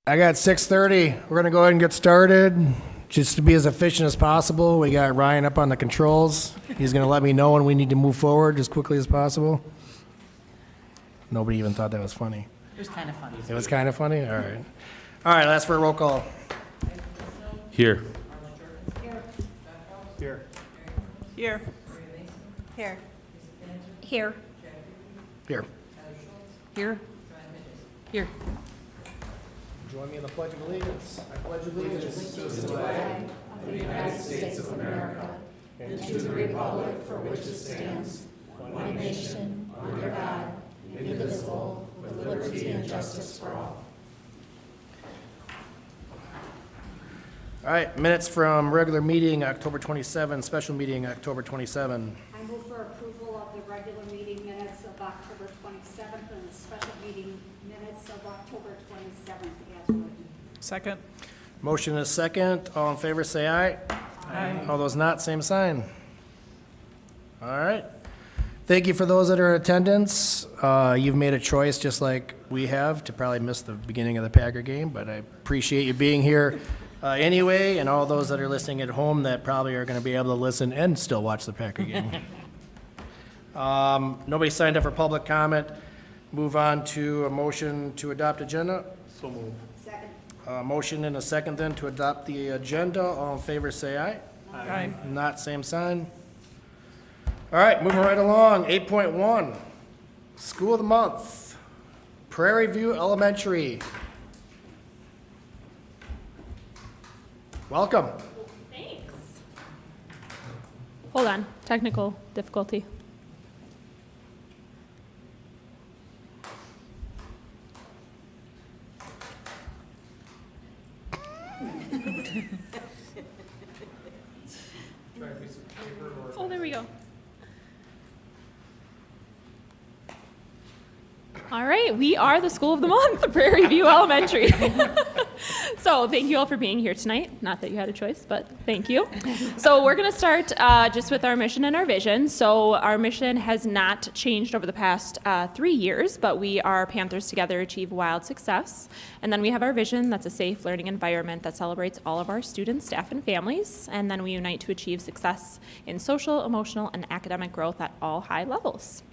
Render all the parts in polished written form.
I got 6:30. We're going to go ahead and get started. Just to be as efficient as possible, we got Ryan up on the controls. He's going to let me know when we need to move forward as quickly as possible. Nobody even thought that was funny. It was kind of funny. It was kind of funny? All right. All right, let's for a roll call. Here. Here. Here. Here. Here. Here. Here. Here. Join me in the Pledge of Allegiance. I pledge allegiance to the flag of the United States of America and to the republic for which it stands, one nation, under God, indivisible, with liberty and justice for all. All right, minutes from regular meeting, October 27, special meeting, October 27. I move for approval of the regular meeting minutes of October 27th and the special meeting minutes of October 27th as written. Second. Motion is second. All in favor, say aye. Aye. All those not, same sign. All right. Thank you for those that are in attendance. You've made a choice, just like we have, to probably miss the beginning of the Packer game, but I appreciate you being here anyway, and all those that are listening at home that probably are going to be able to listen and still watch the Packer game. Nobody signed up for public comment. Move on to a motion to adopt agenda. So move. Second. Motion and a second then to adopt the agenda. All in favor, say aye. Aye. Not, same sign. All right, moving right along. 8.1, School of the Month, Prairie View Elementary. Welcome. Thanks. Hold on, technical difficulty. Oh, there we go. All right, we are the School of the Month, Prairie View Elementary. So thank you all for being here tonight. Not that you had a choice, but thank you. So we're going to start just with our mission and our vision. So our mission has not changed over the past 3 years, but we are Panthers Together Achieve Wild Success. And then we have our vision, that's a safe learning environment that celebrates all of our students, staff, and families. And then we unite to achieve success in social, emotional, and academic growth at all high levels.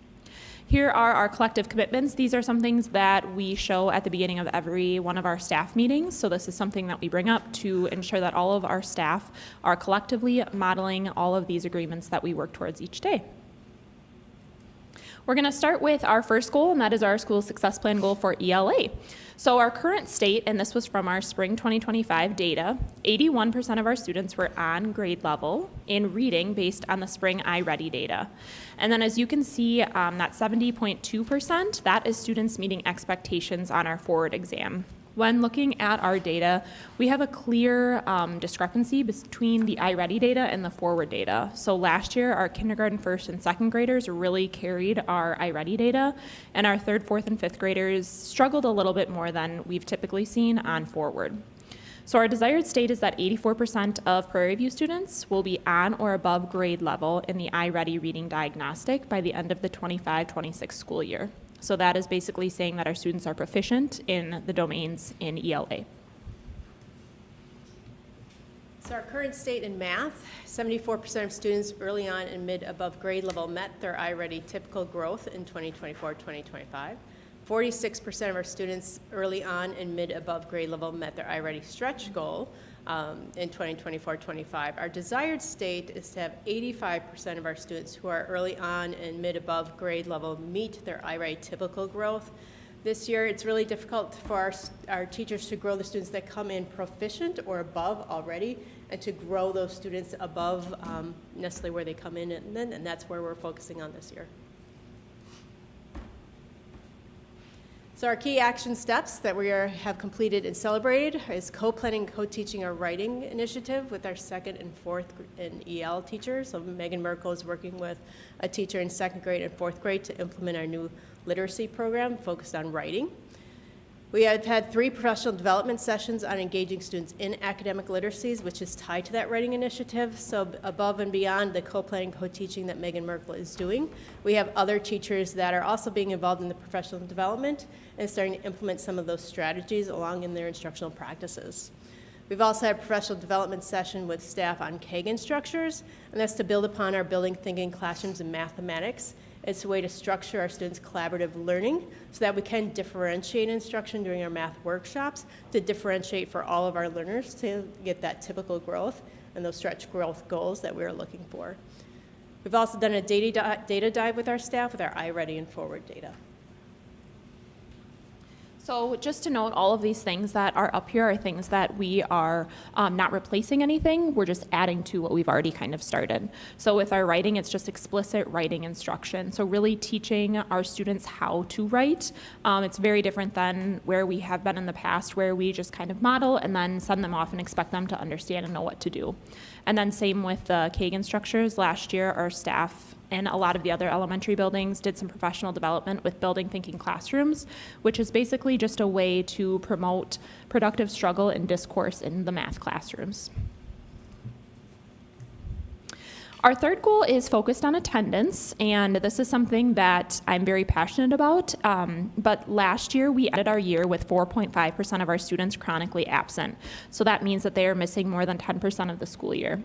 Here are our collective commitments. These are some things that we show at the beginning of every one of our staff meetings. So this is something that we bring up to ensure that all of our staff are collectively modeling all of these agreements that we work towards each day. We're going to start with our first goal, and that is our school success plan goal for ELA. So our current state, and this was from our spring 2025 data, 81% of our students were on grade level in reading based on the spring iReady data. And then as you can see, that 70.2%, that is students meeting expectations on our forward exam. When looking at our data, we have a clear discrepancy between the iReady data and the forward data. So last year, our kindergarten, first, and second graders really carried our iReady data, and our third, fourth, and fifth graders struggled a little bit more than we've typically seen on forward. So our desired state is that 84% of Prairie View students will be on or above grade level in the iReady reading diagnostic by the end of the 25-26 school year. So that is basically saying that our students are proficient in the domains in ELA. So our current state in math, 74% of students early on and mid above grade level met their iReady typical growth in 2024-2025. 46% of our students early on and mid above grade level met their iReady stretch goal in 2024-25. Our desired state is to have 85% of our students who are early on and mid above grade level meet their iReady typical growth. This year, it's really difficult for our teachers to grow the students that come in proficient or above already, and to grow those students above necessarily where they come in, and that's where we're focusing on this year. So our key action steps that we have completed and celebrated is co-planning, co-teaching our writing initiative with our second and fourth and EL teachers. So Megan Merkel is working with a teacher in second grade and fourth grade to implement our new literacy program focused on writing. We have had 3 professional development sessions on engaging students in academic literacies, which is tied to that writing initiative. So above and beyond the co-planning, co-teaching that Megan Merkel is doing, we have other teachers that are also being involved in the professional development and starting to implement some of those strategies along in their instructional practices. We've also had a professional development session with staff on Kagan structures, and that's to build upon our building thinking classrooms in mathematics. It's a way to structure our students' collaborative learning so that we can differentiate instruction during our math workshops to differentiate for all of our learners to get that typical growth and those stretch growth goals that we're looking for. We've also done a data dive with our staff with our iReady and Forward data. So just to note, all of these things that are up here are things that we are not replacing anything. We're just adding to what we've already kind of started. So with our writing, it's just explicit writing instruction. So really teaching our students how to write. It's very different than where we have been in the past, where we just kind of model and then send them off and expect them to understand and know what to do. And then same with the Kagan structures. Last year, our staff and a lot of the other elementary buildings did some professional development with building thinking classrooms, which is basically just a way to promote productive struggle and discourse in the math classrooms. Our third goal is focused on attendance, and this is something that I'm very passionate about, but last year we ended our year with 4.5% of our students chronically absent. So that means that they are missing more than 10% of the school year.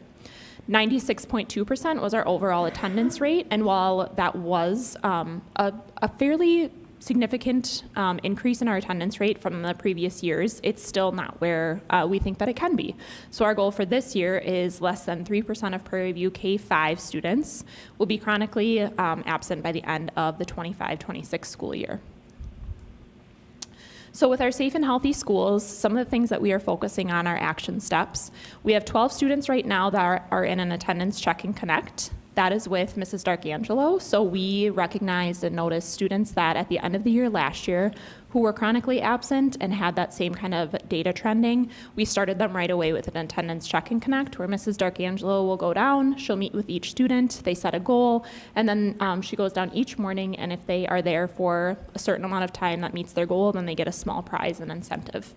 96.2% was our overall attendance rate, and while that was a fairly significant increase in our attendance rate from the previous years, it's still not where we think that it can be. So our goal for this year is less than 3% of Prairie View K-5 students will be chronically absent by the end of the 25-26 school year. So with our safe and healthy schools, some of the things that we are focusing on are action steps. We have 12 students right now that are in an attendance check and connect. That is with Mrs. Darkangelo. So we recognized and noticed students that at the end of the year last year who were chronically absent and had that same kind of data trending. We started them right away with an attendance check and connect where Mrs. Darkangelo will go down, she'll meet with each student, they set a goal, and then she goes down each morning, and if they are there for a certain amount of time that meets their goal, then they get a small prize and incentive.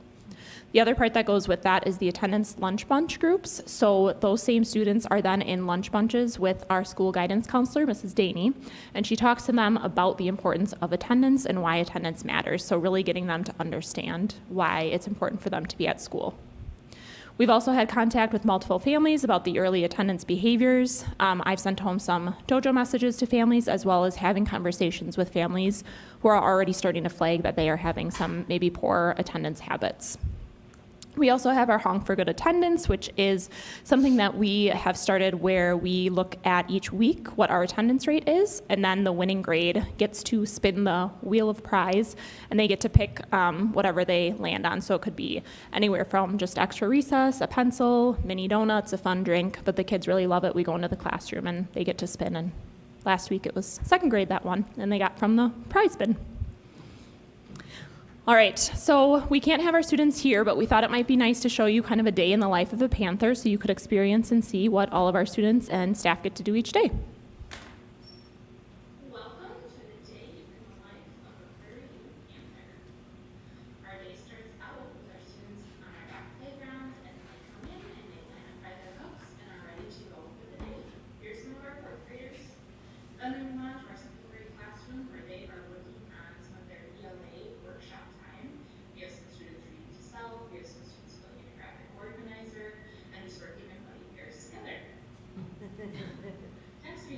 The other part that goes with that is the attendance lunch bunch groups. So those same students are then in lunch bunches with our school guidance counselor, Mrs. Daney, and she talks to them about the importance of attendance and why attendance matters. So really getting them to understand why it's important for them to be at school. We've also had contact with multiple families about the early attendance behaviors. I've sent home some dojo messages to families, as well as having conversations with families who are already starting to flag that they are having some maybe poor attendance habits. We also have our Honk for Good attendance, which is something that we have started where we look at each week what our attendance rate is, and then the winning grade gets to spin the wheel of prize, and they get to pick whatever they land on. So it could be anywhere from just extra recess, a pencil, mini donuts, a fun drink, but the kids really love it. We go into the classroom and they get to spin, and last week it was second grade that won, and they got from the prize bin. All right, so we can't have our students here, but we thought it might be nice to show you kind of a day in the life of a Panther so you could experience and see what all of our students and staff get to do each day. Welcome to the day in the life of a Prairie View Panther. Our day starts out with our students on our back playground, and they come in and they line up by their hooks and are ready to go for the day. Here's some of our fourth graders. Then we move on to our second grade classroom where they are working on some of their ELA workshop time. We have some students reading to self, we have some students filling in a graphic organizer, and just working on putting pairs together. Next we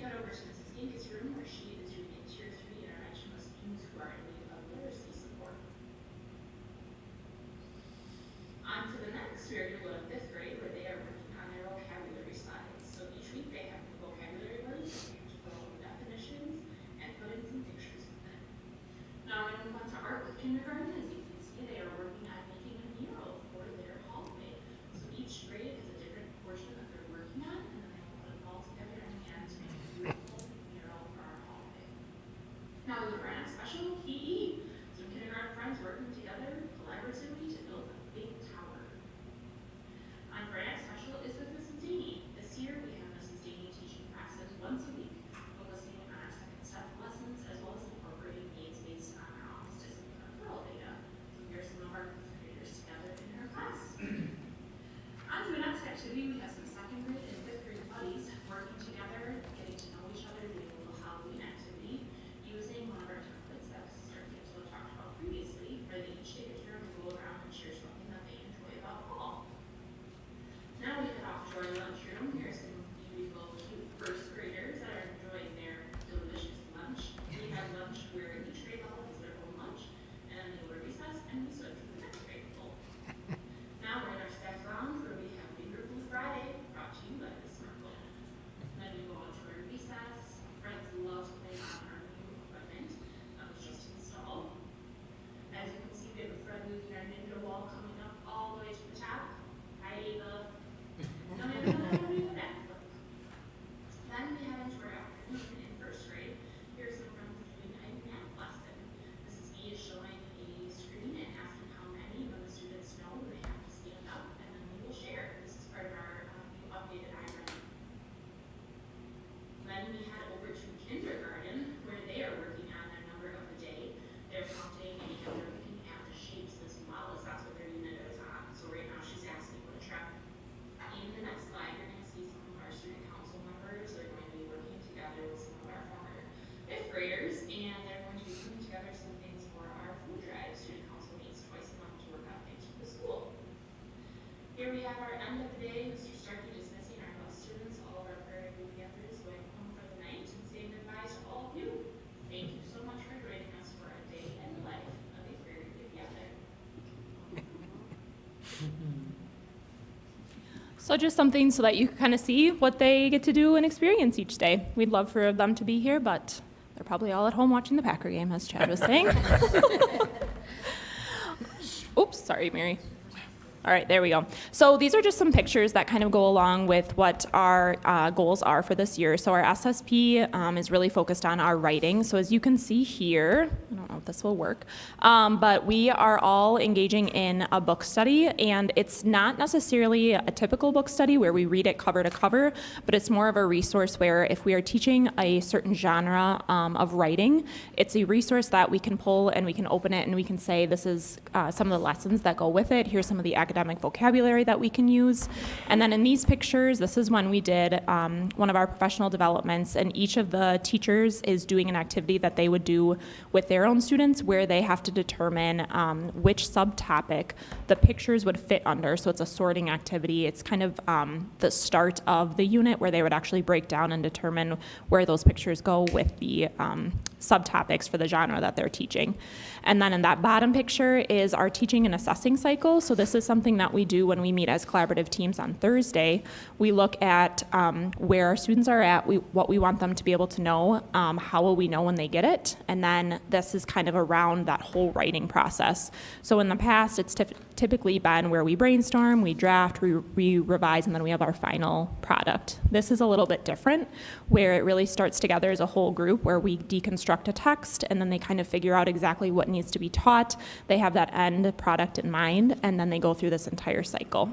Here we have our end of the day, Mr. Starkey dismissing our bus students, all of our prairie view campers going home for the night and saying goodbye to all of you. Thank you so much for joining us for a day in the life of a prairie view camper. So just something so that you can kind of see what they get to do and experience each day. We'd love for them to be here, but they're probably all at home watching the Packer game, as Chad was saying. Oops, sorry, Mary. All right, there we go. So these are just some pictures that kind of go along with what our goals are for this year. So our SSP is really focused on our writing. So as you can see here, I don't know if this will work, but we are all engaging in a book study, and it's not necessarily a typical book study where we read it cover to cover, but it's more of a resource where if we are teaching a certain genre of writing, it's a resource that we can pull and we can open it and we can say, this is some of the lessons that go with it. Here's some of the academic vocabulary that we can use. And then in these pictures, this is when we did one of our professional developments, and each of the teachers is doing an activity that they would do with their own students where they have to determine which subtopic the pictures would fit under. So it's a sorting activity. It's kind of the start of the unit where they would actually break down and determine where those pictures go with the subtopics for the genre that they're teaching. And then in that bottom picture is our teaching and assessing cycle. So this is something that we do when we meet as collaborative teams on Thursday. We look at where our students are at, what we want them to be able to know, how will we know when they get it, and then this is kind of around that whole writing process. So in the past, it's typically been where we brainstorm, we draft, we revise, and then we have our final product. This is a little bit different, where it really starts together as a whole group where we deconstruct a text, and then they kind of figure out exactly what needs to be taught. They have that end product in mind, and then they go through this entire cycle.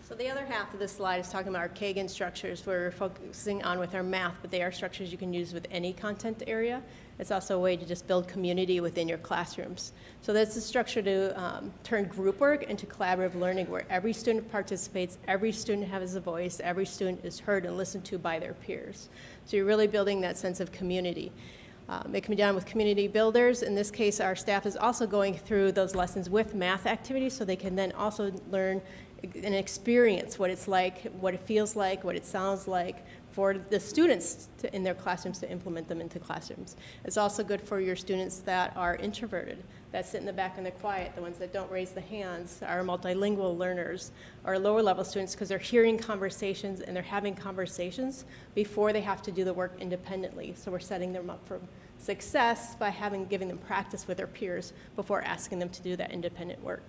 So the other half of this slide is talking about our Kagan structures we're focusing on with our math, but they are structures you can use with any content area. It's also a way to just build community within your classrooms. So that's a structure to turn group work into collaborative learning where every student participates, every student has a voice, every student is heard and listened to by their peers. So you're really building that sense of community. It can be done with community builders. In this case, our staff is also going through those lessons with math activities so they can then also learn and experience what it's like, what it feels like, what it sounds like for the students in their classrooms to implement them into classrooms. It's also good for your students that are introverted, that sit in the back and they're quiet, the ones that don't raise the hands, our multilingual learners, our lower level students, because they're hearing conversations and they're having conversations before they have to do the work independently. So we're setting them up for success by giving them practice with their peers before asking them to do that independent work.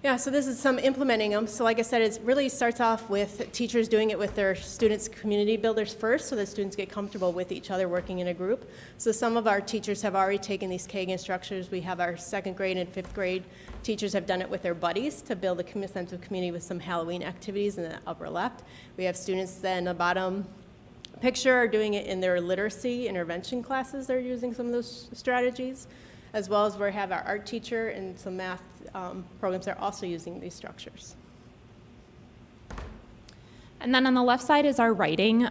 Yeah, so this is some implementing them. So like I said, it really starts off with teachers doing it with their students' community builders first so that students get comfortable with each other working in a group. So some of our teachers have already taken these Kagan structures. We have our 2nd grade and 5th grade teachers have done it with their buddies to build a sense of community with some Halloween activities in the upper left. We have students then in the bottom picture are doing it in their literacy intervention classes. They're using some of those strategies, as well as we have our art teacher and some math programs that are also using these structures. And then on the left side is our writing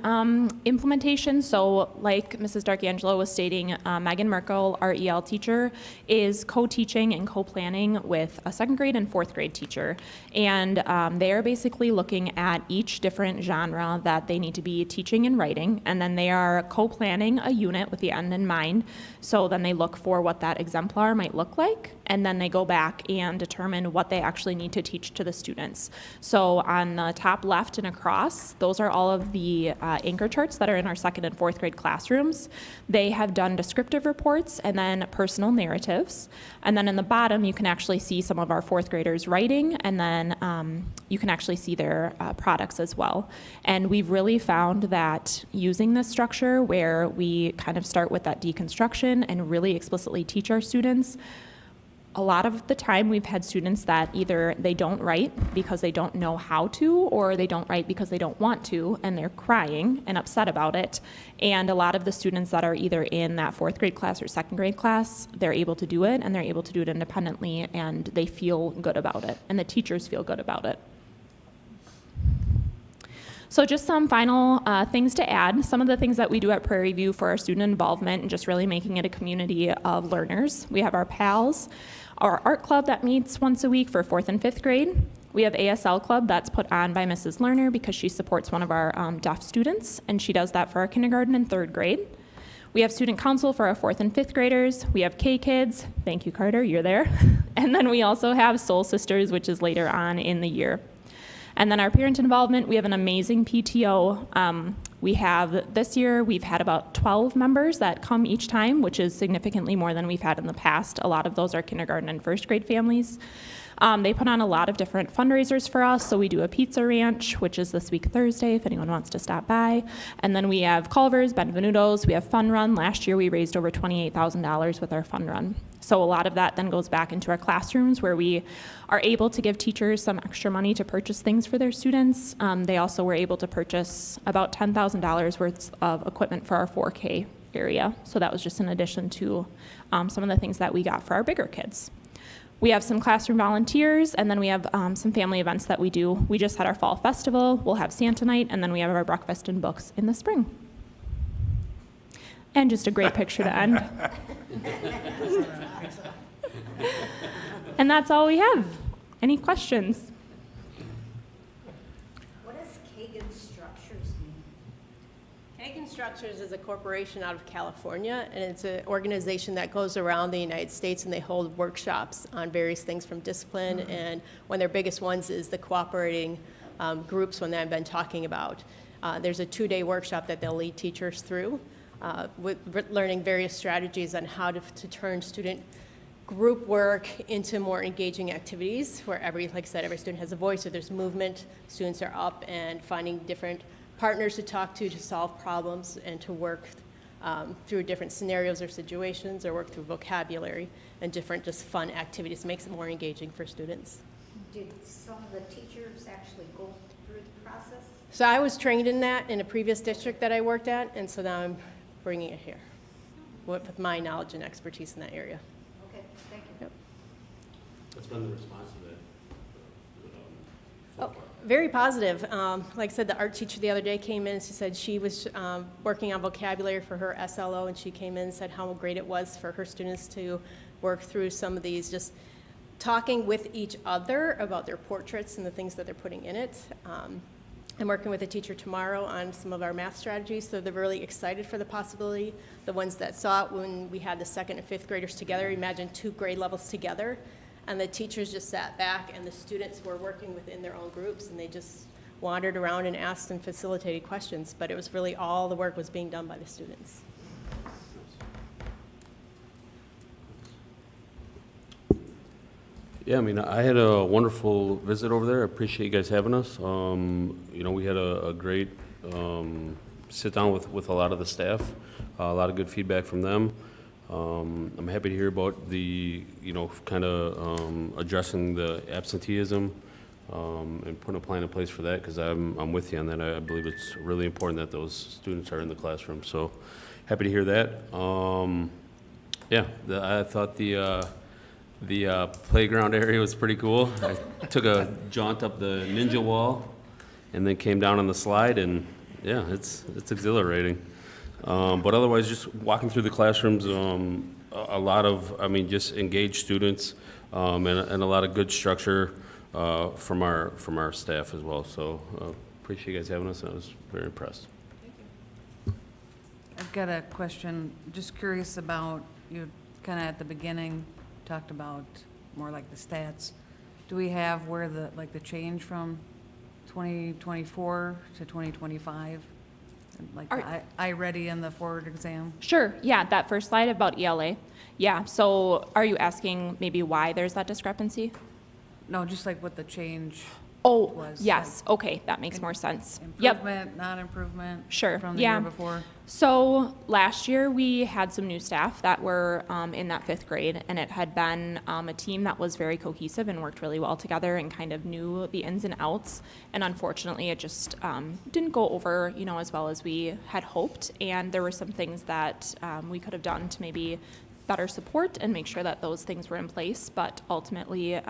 implementation. So like Mrs. Darkangelo was stating, Megan Merkel, our EL teacher, is co-teaching and co-planning with a 2nd grade and 4th grade teacher. And they are basically looking at each different genre that they need to be teaching and writing. And then they are co-planning a unit with the end in mind. So then they look for what that exemplar might look like. And then they go back and determine what they actually need to teach to the students. So on the top left and across, those are all of the anchor charts that are in our 2nd and 4th grade classrooms. They have done descriptive reports and then personal narratives. And then in the bottom, you can actually see some of our 4th graders writing, and then you can actually see their products as well. And we've really found that using this structure where we kind of start with that deconstruction and really explicitly teach our students, a lot of the time we've had students that either they don't write because they don't know how to, or they don't write because they don't want to, and they're crying and upset about it. And a lot of the students that are either in that 4th grade class or 2nd grade class, they're able to do it, and they're able to do it independently, and they feel good about it, and the teachers feel good about it. So just some final things to add. Some of the things that we do at Prairie View for our student involvement and just really making it a community of learners. We have our PALs, our art club that meets once a week for 4th and 5th grade. We have ASL club that's put on by Mrs. Lerner because she supports one of our deaf students, and she does that for our kindergarten and 3rd grade. We have student council for our 4th and 5th graders. We have K-Kids. Thank you, Carter, you're there. And then we also have Soul Sisters, which is later on in the year. And then our parent involvement, we have an amazing PTO. We have, this year, we've had about 12 members that come each time, which is significantly more than we've had in the past. A lot of those are kindergarten and 1st grade families. They put on a lot of different fundraisers for us. So we do a pizza ranch, which is this week Thursday, if anyone wants to stop by. And then we have Culver's, Benvenuto's, we have Fun Run. Last year we raised over $28,000 with our Fun Run. So a lot of that then goes back into our classrooms where we are able to give teachers some extra money to purchase things for their students. They also were able to purchase about $10,000 worth of equipment for our 4K area. So that was just in addition to some of the things that we got for our bigger kids. We have some classroom volunteers, and then we have some family events that we do. We just had our fall festival, we'll have Santa night, and then we have our breakfast and books in the spring. And just a great picture to end. And that's all we have. Any questions? What does Kagan Structures mean? Kagan Structures is a corporation out of California, and it's an organization that goes around the United States, and they hold workshops on various things from discipline, and one of their biggest ones is the cooperating groups, one that I've been talking about. There's a 2-day workshop that they'll lead teachers through with learning various strategies on how to turn student group work into more engaging activities where like I said, every student has a voice, so there's movement, students are up and finding different partners to talk to solve problems and to work through different scenarios or situations or work through vocabulary and different just fun activities. It makes it more engaging for students. Did some of the teachers actually go through the process? So I was trained in that in a previous district that I worked at, and so now I'm bringing it here with my knowledge and expertise in that area. Okay, thank you. Yep. What's been the response to that? Oh, very positive. Like I said, the art teacher the other day came in and she said she was working on vocabulary for her SLO, and she came in and said how great it was for her students to work through some of these, just talking with each other about their portraits and the things that they're putting in it. I'm working with a teacher tomorrow on some of our math strategies, so they're really excited for the possibility. The ones that saw it when we had the 2nd and 5th graders together, imagine 2 grade levels together, and the teachers just sat back and the students were working within their own groups, and they just wandered around and asked and facilitated questions, but it was really all the work was being done by the students. Yeah, I mean, I had a wonderful visit over there. I appreciate you guys having us. You know, we had a great sit down with a lot of the staff, a lot of good feedback from them. I'm happy to hear about the, you know, kind of addressing the absenteeism and putting a plan in place for that, because I'm with you on that. I believe it's really important that those students are in the classroom. So happy to hear that. Yeah, I thought the playground area was pretty cool. I took a jaunt up the ninja wall and then came down on the slide, and yeah, it's exhilarating. But otherwise, just walking through the classrooms, a lot of, I mean, just engaged students, and a lot of good structure from our staff as well. So appreciate you guys having us, and I was very impressed. I've got a question. Just curious about, you kind of at the beginning talked about more like the stats. Do we have where the change from 2024 to 2025? Like the I-Ready and the forward exam? Sure, yeah, that first slide about ELA. Yeah, so are you asking maybe why there's that discrepancy? No, just like what the change Oh, was. yes, okay, that makes more sense. Yep, Improvement, not improvement? Sure, From the yeah. year before? So last year, we had some new staff that were in that 5th grade, and it had been a team that was very cohesive and worked really well together and kind of knew the ins and outs. And unfortunately, it just didn't go over, you know, as well as we had hoped. And there were some things that we could have done to maybe better support and make sure that those things were in place. But ultimately,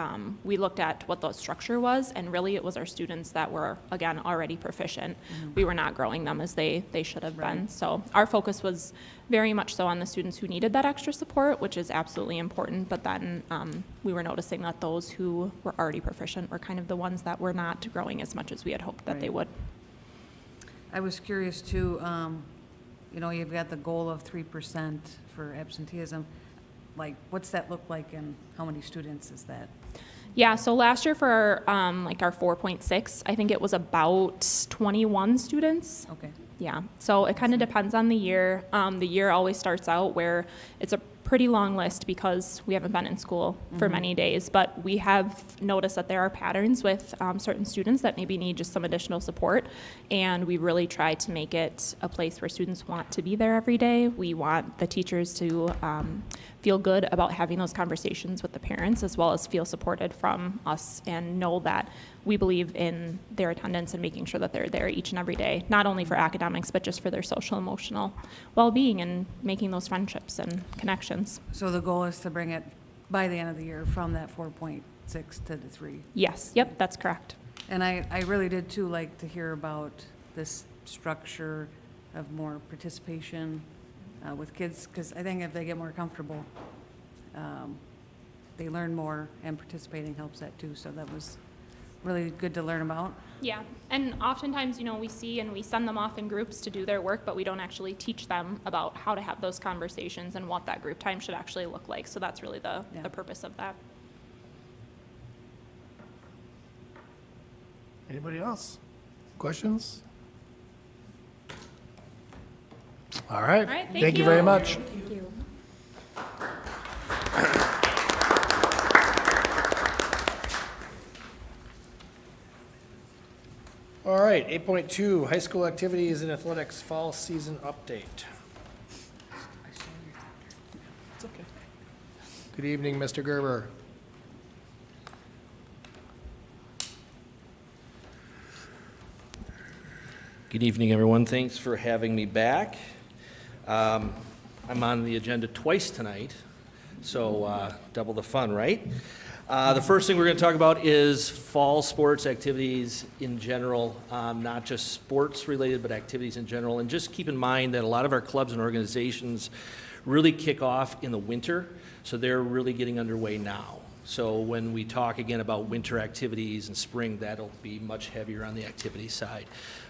we looked at what the structure was, and really it was our students that were, again, already proficient. We were not growing them as they should have been. So our focus was very much so on the students who needed that extra support, which is absolutely important. But then we were noticing that those who were already proficient were kind of the ones that were not growing as much as we had hoped that they would. I was curious too, you know, you've got the goal of 3% for absenteeism. Like, what's that look like and how many students is that? Yeah, so last year for like our 4.6, I think it was about 21 students. Okay. Yeah, so it kind of depends on the year. The year always starts out where it's a pretty long list because we haven't been in school for many days, but we have noticed that there are patterns with certain students that maybe need just some additional support, and we really try to make it a place where students want to be there every day. We want the teachers to feel good about having those conversations with the parents, as well as feel supported from us and know that we believe in their attendance and making sure that they're there each and every day, not only for academics, but just for their social, emotional well-being and making those friendships and connections. So the goal is to bring it by the end of the year from that 4.6 to the 3. Yes, yep, that's correct. And I really did too like to hear about this structure of more participation with kids, because I think if they get more comfortable, they learn more, and participating helps that too. So that was really good to learn about. Yeah, and oftentimes, you know, we see and we send them off in groups to do their work, but we don't actually teach them about how to have those conversations and what that group time should actually look like. So that's really the purpose of that. Anybody else? Questions? All right. All right, Thank you very much. Thank you. All right, 8.2, high school activities and athletics fall season update. It's okay. Good evening, Mr. Gerber. Good evening, everyone. Thanks for having me back. I'm on the agenda twice tonight, so double the fun, right? The first thing we're going to talk about is fall sports activities in general, not just sports related, but activities in general. And just keep in mind that a lot of our clubs and organizations really kick off in the winter, so they're really getting underway now. So when we talk again about winter activities and spring, that'll be much heavier on the activity side.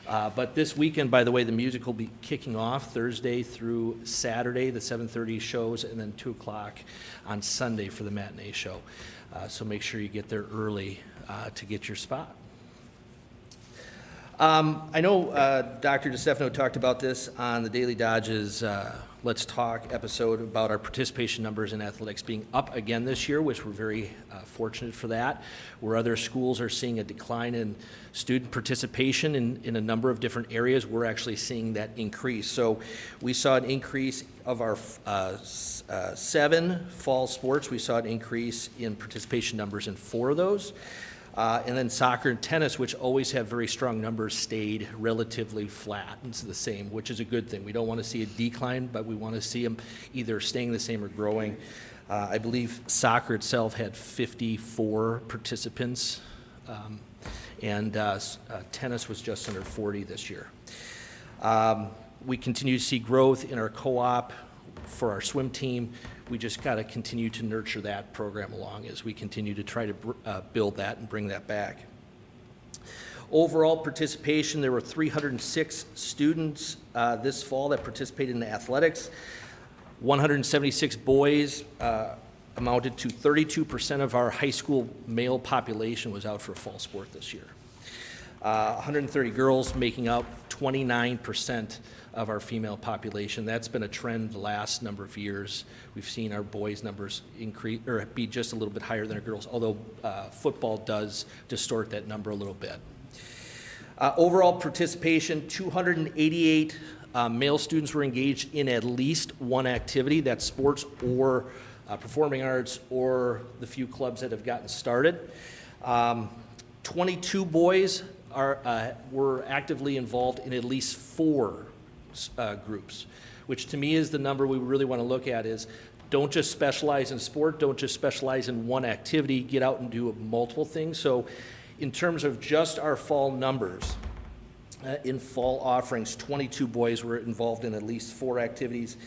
But this weekend, by the way, the music will be kicking off Thursday through Saturday, the 7:30 shows, and then 2 o'clock on Sunday for the matinee show. So make sure you get there early to get your spot. I know Dr. DeStefano talked about this on the Daily Dodge's Let's Talk episode about our participation numbers in athletics being up again this year, which we're very fortunate for that. Where other schools are seeing a decline in student participation in a number of different areas, we're actually seeing that increase. So we saw an increase of our 7 fall sports. We saw an increase in participation numbers in 4 of those. And then soccer and tennis, which always have very strong numbers, stayed relatively flat. It's the same, which is a good thing. We don't want to see a decline, but we want to see them either staying the same or growing. I believe soccer itself had 54 participants, and tennis was just under 40 this year. We continue to see growth in our co-op for our swim team. We just got to continue to nurture that program along as we continue to try to build that and bring that back. Overall participation, there were 306 students this fall that participated in athletics. 176 boys, amounted to 32% of our high school male population was out for a fall sport this year. 130 girls making up 29% of our female population. That's been a trend the last number of years. We've seen our boys' numbers increase or be just a little bit higher than our girls, although football does distort that number a little bit. Overall participation, 288 male students were engaged in at least one activity, that's sports or performing arts or the few clubs that have gotten started. 22 boys were actively involved in at least 4 groups, which to me is the number we really want to look at is Don't just specialize in sport, don't just specialize in one activity, get out and do multiple things. So in terms of just our fall numbers, in fall offerings, 22 boys were involved in at least 4 activities.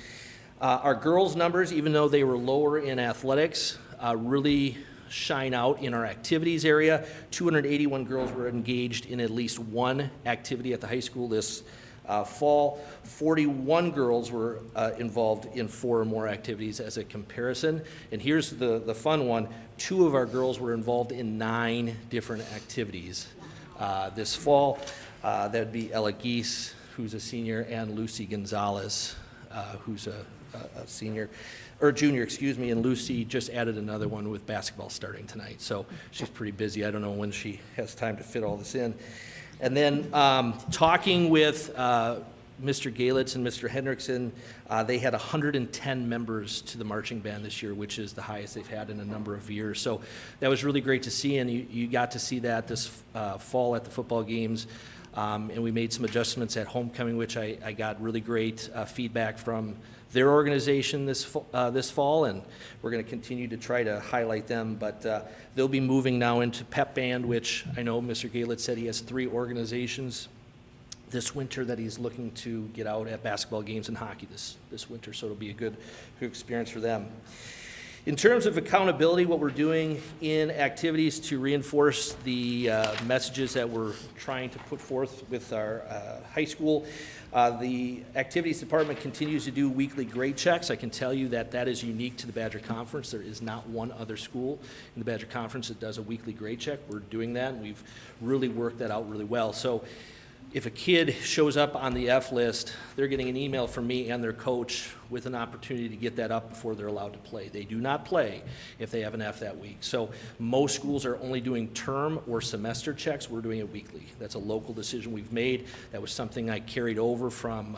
Our girls' numbers, even though they were lower in athletics, really shine out in our activities area. 281 girls were engaged in at least one activity at the high school this fall. 41 girls were involved in 4 or more activities as a comparison. And here's the fun one. 2 of our girls were involved in 9 different activities this fall. That would be Ella Geese, who's a senior, and Lucy Gonzalez, who's a senior, or junior, excuse me, and Lucy just added another one with basketball starting tonight. So she's pretty busy. I don't know when she has time to fit all this in. And then talking with Mr. Galitz and Mr. Hendrickson, they had 110 members to the marching band this year, which is the highest they've had in a number of years. So that was really great to see, and you got to see that this fall at the football games. And we made some adjustments at homecoming, which I got really great feedback from their organization this fall, and we're going to continue to try to highlight them. But they'll be moving now into pep band, which I know Mr. Galitz said he has 3 organizations this winter that he's looking to get out at basketball games and hockey this winter, so it'll be a good experience for them. In terms of accountability, what we're doing in activities to reinforce the messages that we're trying to put forth with our high school, the activities department continues to do weekly grade checks. I can tell you that is unique to the Badger Conference. There is not one other school in the Badger Conference that does a weekly grade check. We're doing that, and we've really worked that out really well. So if a kid shows up on the F list, they're getting an email from me and their coach with an opportunity to get that up before they're allowed to play. They do not play if they have an F that week. So most schools are only doing term or semester checks. We're doing it weekly. That's a local decision we've made. That was something I carried over from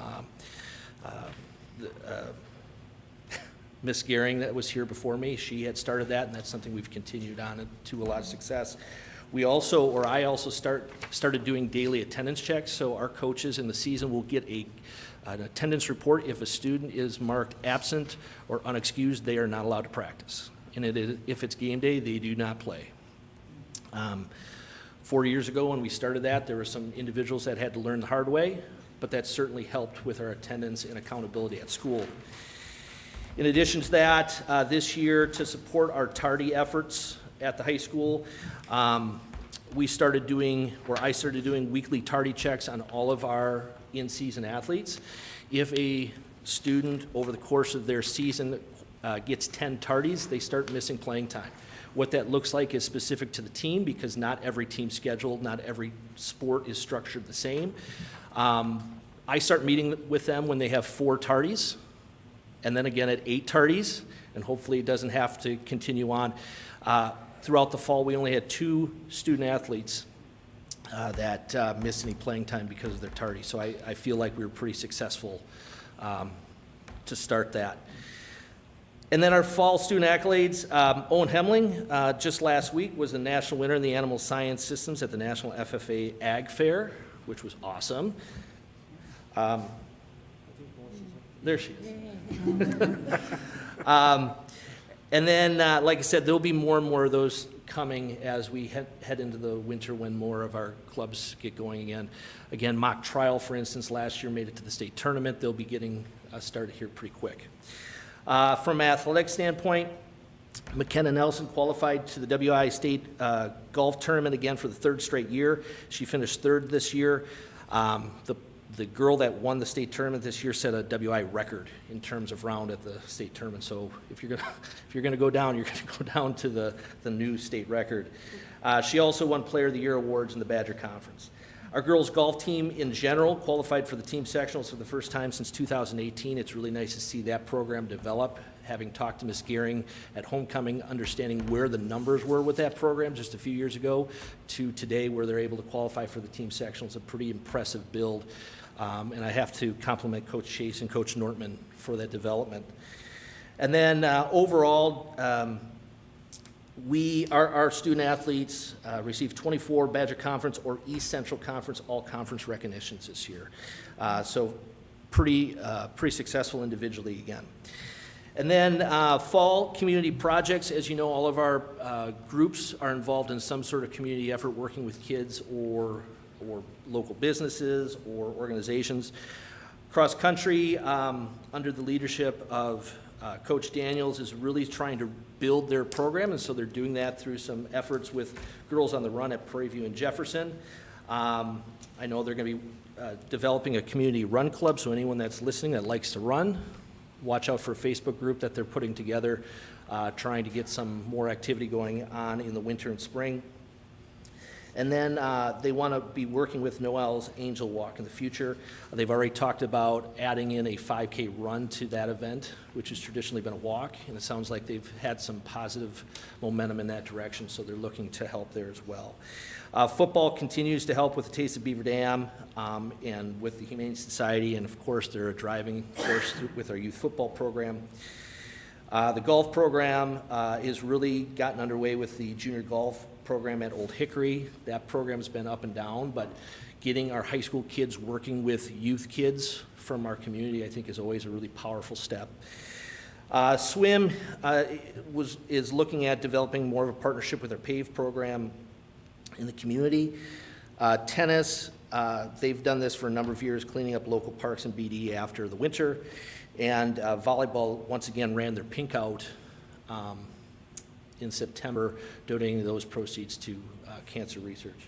Miss Gehring that was here before me. She had started that, and that's something we've continued on to a lot of success. I also started doing daily attendance checks, so our coaches in the season will get an attendance report. If a student is marked absent or unexcused, they are not allowed to practice. And if it's game day, they do not play. 4 years ago when we started that, there were some individuals that had to learn the hard way, but that certainly helped with our attendance and accountability at school. In addition to that, this year, to support our tardy efforts at the high school, I started doing weekly tardy checks on all of our in-season athletes. If a student over the course of their season gets 10 tardies, they start missing playing time. What that looks like is specific to the team, because not every team's scheduled, not every sport is structured the same. I start meeting with them when they have 4 tardies, and then again at 8 tardies, and hopefully it doesn't have to continue on. Throughout the fall, we only had 2 student athletes that missed any playing time because of their tardy. So I feel like we were pretty successful to start that. And then our fall student accolades, Owen Hemling, just last week was the national winner in the animal science systems at the National FFA Ag Fair, which was awesome. There she is. And then, like I said, there'll be more and more of those coming as we head into the winter when more of our clubs get going again. Again, mock trial, for instance, last year made it to the state tournament. They'll be getting started here pretty quick. From an athletic standpoint, McKenna Nelson qualified to the WI State Golf Tournament again for the 3rd straight year. She finished 3rd this year. The girl that won the state tournament this year set a WI record in terms of round at the state tournament. So if you're gonna go down, you're gonna go down to the new state record. She also won Player of the Year awards in the Badger Conference. Our girls golf team in general qualified for the team sectionals for the first time since 2018. It's really nice to see that program develop. Having talked to Ms. Gehring at homecoming, understanding where the numbers were with that program just a few years ago to today where they're able to qualify for the team sectionals, a pretty impressive build. And I have to compliment Coach Chase and Coach Nortman for that development. And then overall, our student athletes received 24 Badger Conference or East Central Conference all-conference recognitions this year. So pretty successful individually again. And then fall community projects, as you know, all of our groups are involved in some sort of community effort working with kids or local businesses or organizations. Cross country, under the leadership of Coach Daniels, is really trying to build their program, and so they're doing that through some efforts with Girls on the Run at Prairie View and Jefferson. I know they're going to be developing a community run club, so anyone that's listening that likes to run, watch out for a Facebook group that they're putting together, trying to get some more activity going on in the winter and spring. And then they want to be working with Noel's Angel Walk in the future. They've already talked about adding in a 5K run to that event, which has traditionally been a walk, and it sounds like they've had some positive momentum in that direction, so they're looking to help there as well. Football continues to help with the Taste of Beaver Dam and with the Humane Society, and of course they're a driving force with our youth football program. The golf program is really gotten underway with the junior golf program at Old Hickory. That program's been up and down, but getting our high school kids working with youth kids from our community, I think, is always a really powerful step. Swim is looking at developing more of a partnership with our PAVE program in the community. Tennis, they've done this for a number of years, cleaning up local parks and BD after the winter. And volleyball, once again, ran their pink out in September, donating those proceeds to cancer research.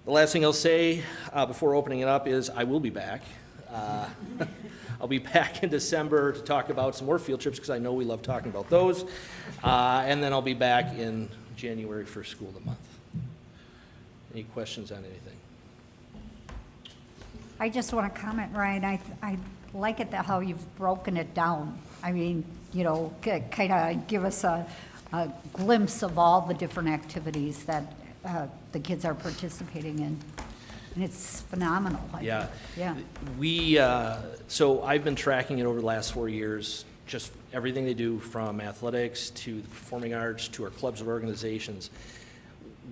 The last thing I'll say before opening it up is I will be back. I'll be back in December to talk about some more field trips because I know we love talking about those. And then I'll be back in January for School of the Month. Any questions on anything? I just want to comment, Ryan, I like it that how you've broken it down. I mean, you know, kind of give us a glimpse of all the different activities that the kids are participating in. And it's phenomenal. Yeah. Yeah. We, so I've been tracking it over the last 4 years, just everything they do from athletics to the performing arts to our clubs and organizations.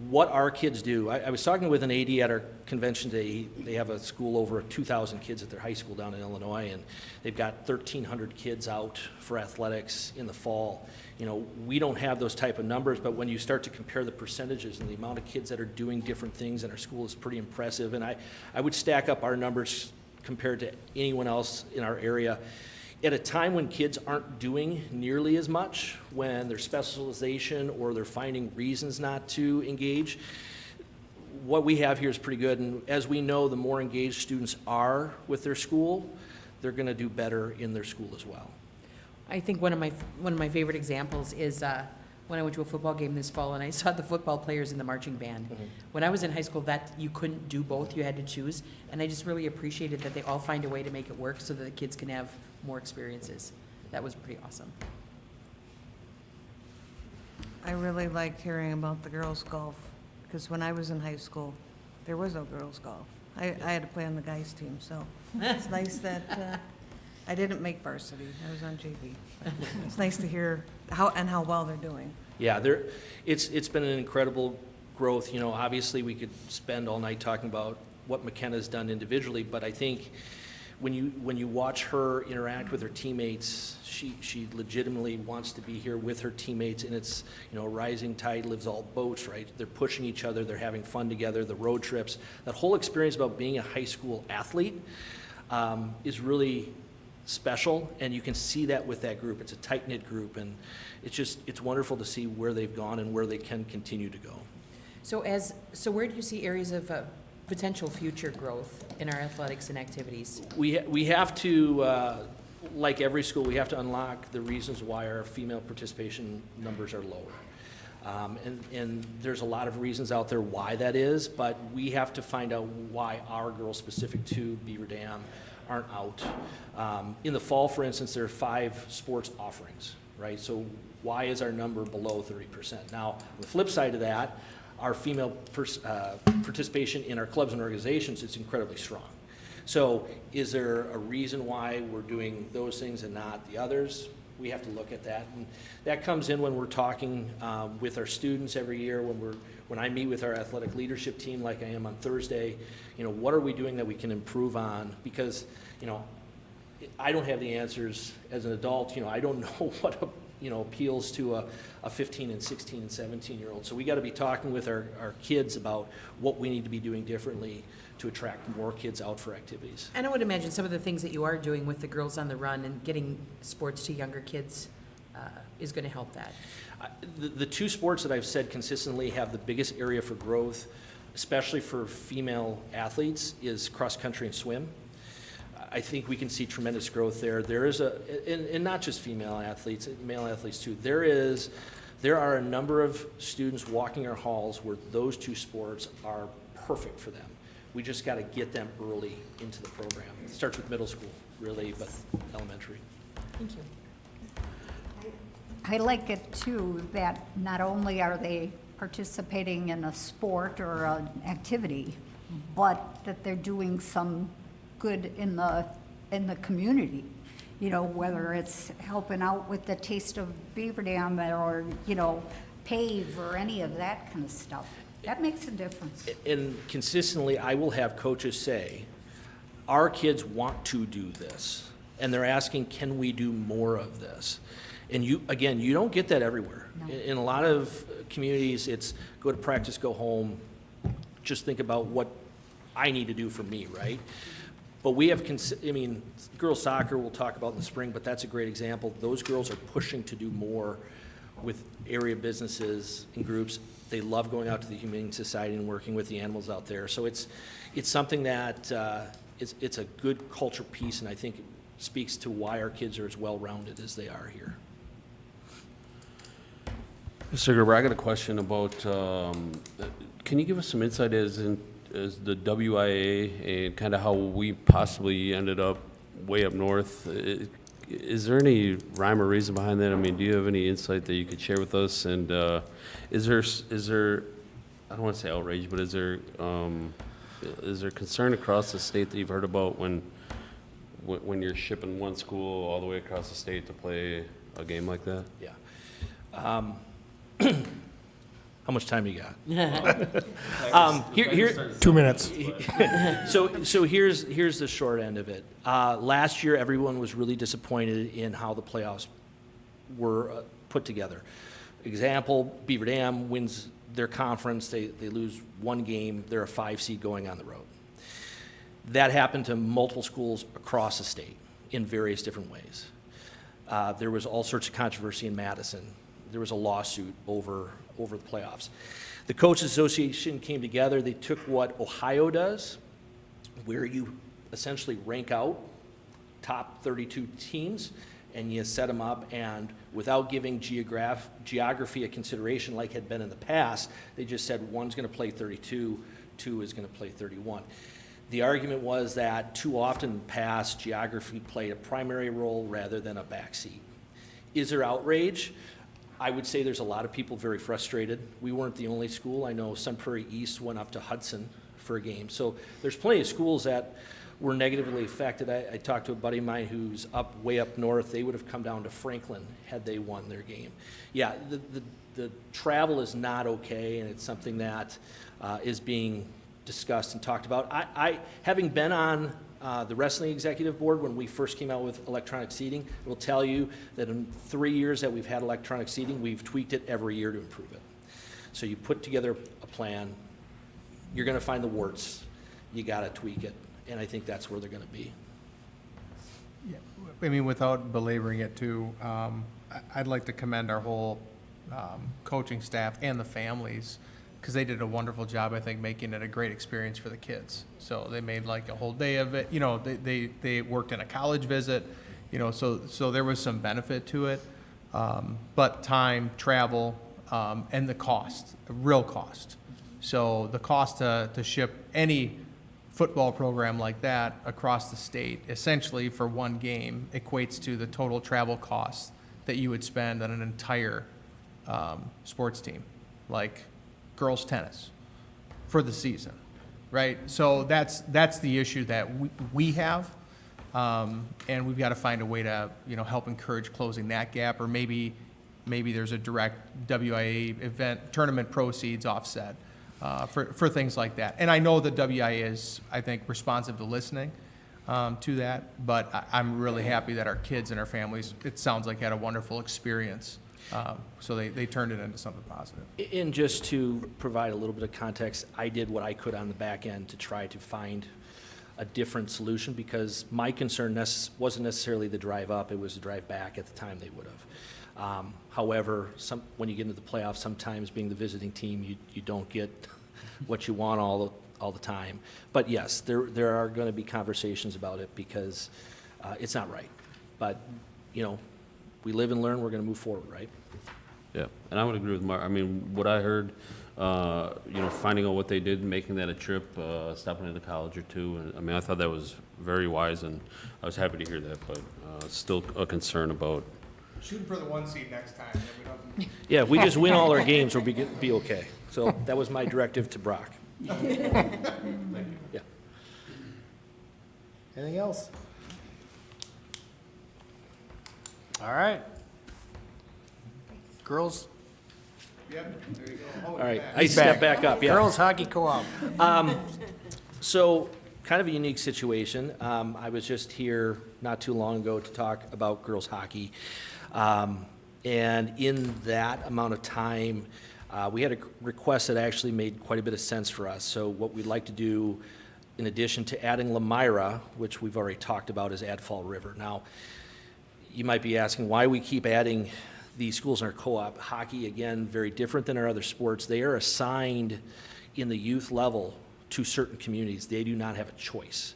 What our kids do, I was talking with an AD at our convention today. They have a school over 2,000 kids at their high school down in Illinois, and they've got 1,300 kids out for athletics in the fall. You know, we don't have those type of numbers, but when you start to compare the percentages and the amount of kids that are doing different things in our school is pretty impressive. And I would stack up our numbers compared to anyone else in our area. At a time when kids aren't doing nearly as much, when there's specialization or they're finding reasons not to engage, what we have here is pretty good. And as we know, the more engaged students are with their school, they're going to do better in their school as well. I think one of my favorite examples is when I went to a football game this fall and I saw the football players in the marching band. Mm-hmm. When I was in high school, that you couldn't do both; you had to choose. And I just really appreciated that they all find a way to make it work so that the kids can have more experiences. That was pretty awesome. I really liked hearing about the girls' golf, because when I was in high school, there was no girls' golf. I had to play on the guys' team, so it's nice that I didn't make varsity. I was on JV. It's nice to hear how well they're doing. Yeah, it's been an incredible growth. You know, obviously we could spend all night talking about what McKenna's done individually, but I think when you watch her interact with her teammates, she legitimately wants to be here with her teammates, and it's, you know, rising tide lifts all boats, right? They're pushing each other, they're having fun together, the road trips. That whole experience about being a high school athlete is really special, and you can see that with that group. It's a tight-knit group, and it's wonderful to see where they've gone and where they can continue to go. So where do you see areas of potential future growth in our athletics and activities? We have to, like every school, we have to unlock the reasons why our female participation numbers are lower. And there's a lot of reasons out there why that is, but we have to find out why our girls specific to Beaver Dam aren't out. In the fall, for instance, there are 5 sports offerings, right? So why is our number below 30%? Now, on the flip side of that, our female participation in our clubs and organizations is incredibly strong. So is there a reason why we're doing those things and not the others? We have to look at that. And that comes in when we're talking with our students every year, when I meet with our athletic leadership team like I am on Thursday. You know, what are we doing that we can improve on? Because, you know, I don't have the answers as an adult. You know, I don't know what, appeals to a 15 and 16 and 17-year-old. So we got to be talking with our kids about what we need to be doing differently to attract more kids out for activities. And I would imagine some of the things that you are doing with the Girls on the Run and getting sports to younger kids is going to help that. The two sports that I've said consistently have the biggest area for growth, especially for female athletes, is cross country and swim. I think we can see tremendous growth there. There is and not just female athletes, male athletes too. There are a number of students walking our halls where those two sports are perfect for them. We just got to get them early into the program. It starts with middle school, really, but elementary. Thank you. I like it too, that not only are they participating in a sport or an activity, but that they're doing some good in the community. You know, whether it's helping out with the Taste of Beaver Dam or, PAVE or any of that kind of stuff. That makes a difference. And consistently, I will have coaches say, our kids want to do this, and they're asking, can we do more of this? And you don't get that everywhere. No. In a lot of communities, it's go to practice, go home, just think about what I need to do for me, right? But we have, girls soccer we'll talk about in the spring, but that's a great example. Those girls are pushing to do more with area businesses and groups. They love going out to the Humane Society and working with the animals out there. So it's something that it's a good culture piece, and I think it speaks to why our kids are as well-rounded as they are here. Mr. Gerber, I got a question about, can you give us some insight as the WIA and kind of how we possibly ended up way up north? Is there any rhyme or reason behind that? I mean, do you have any insight that you could share with us? And is there, I don't want to say outrage, but is there concern across the state that you've heard about when you're shipping one school all the way across the state to play a game like that? Yeah. How much time you got? Here, 2 minutes. So here's the short end of it. Last year, everyone was really disappointed in how the playoffs were put together. Example, Beaver Dam wins their conference. They lose one game. They're a 5 seed going on the road. That happened to multiple schools across the state in various different ways. There was all sorts of controversy in Madison. There was a lawsuit over the playoffs. The Coaches Association came together. They took what Ohio does, where you essentially rank out top 32 teams, and you set them up, and without giving geography a consideration like had been in the past, they just said one's going to play 32, two is going to play 31. The argument was that too often in the past, geography played a primary role rather than a backseat. Is there outrage? I would say there's a lot of people very frustrated. We weren't the only school. I know Sun Prairie East went up to Hudson for a game. So there's plenty of schools that were negatively affected. I talked to a buddy of mine who's way up north. They would have come down to Franklin had they won their game. Yeah, the travel is not okay, and it's something that is being discussed and talked about. I having been on the wrestling executive board when we first came out with electronic seating, will tell you that in 3 years that we've had electronic seating, we've tweaked it every year to improve it. So you put together a plan, you're going to find the warts, you got to tweak it, and I think that's where they're going to be. Yeah, I mean, without belaboring it too, I'd like to commend our whole coaching staff and the families, because they did a wonderful job, I think, making it a great experience for the kids. So they made like a whole day of it. You know, they worked in a college visit, you know, so there was some benefit to it. But time, travel, and the cost, real cost. So the cost to ship any football program like that across the state, essentially for one game, equates to the total travel costs that you would spend on an entire sports team, like girls tennis for the season, right? So that's the issue that we have, and we've got to find a way to, you know, help encourage closing that gap, or maybe there's a direct WIA event tournament proceeds offset for things like that. And I know the WIA is, I think, responsive to listening, to that, but I'm really happy that our kids and our families, it sounds like, had a wonderful experience. So they turned it into something positive. And just to provide a little bit of context, I did what I could on the back end to try to find a different solution, because my concern wasn't necessarily the drive up, it was the drive back at the time they would have. However, when you get into the playoffs, sometimes being the visiting team, you don't get what you want all the time. But yes, there are going to be conversations about it, because it's not right. But, you know, we live and learn, we're going to move forward, right? Yeah, and I would agree with Mark. I mean, what I heard, you know, finding out what they did, making that a trip, stopping at a college or two, and I mean, I thought that was very wise, and I was happy to hear that, but still a concern about. Shooting for the 1 seed next time. Then we don't. Yeah, if we just win all our games, we'll be okay. So that was my directive to Brock. Yeah. Anything else? All right. Girls, Yep, there you go. All right, I step back up, yeah. girls hockey co-op. So, kind of a unique situation. I was just here not too long ago to talk about girls hockey. And in that amount of time, we had a request that actually made quite a bit of sense for us. So what we'd like to do, in addition to adding Lamira, which we've already talked about, is add Fall River. Now, you might be asking why we keep adding these schools in our co-op. Hockey, again, very different than our other sports. They are assigned in the youth level to certain communities. They do not have a choice.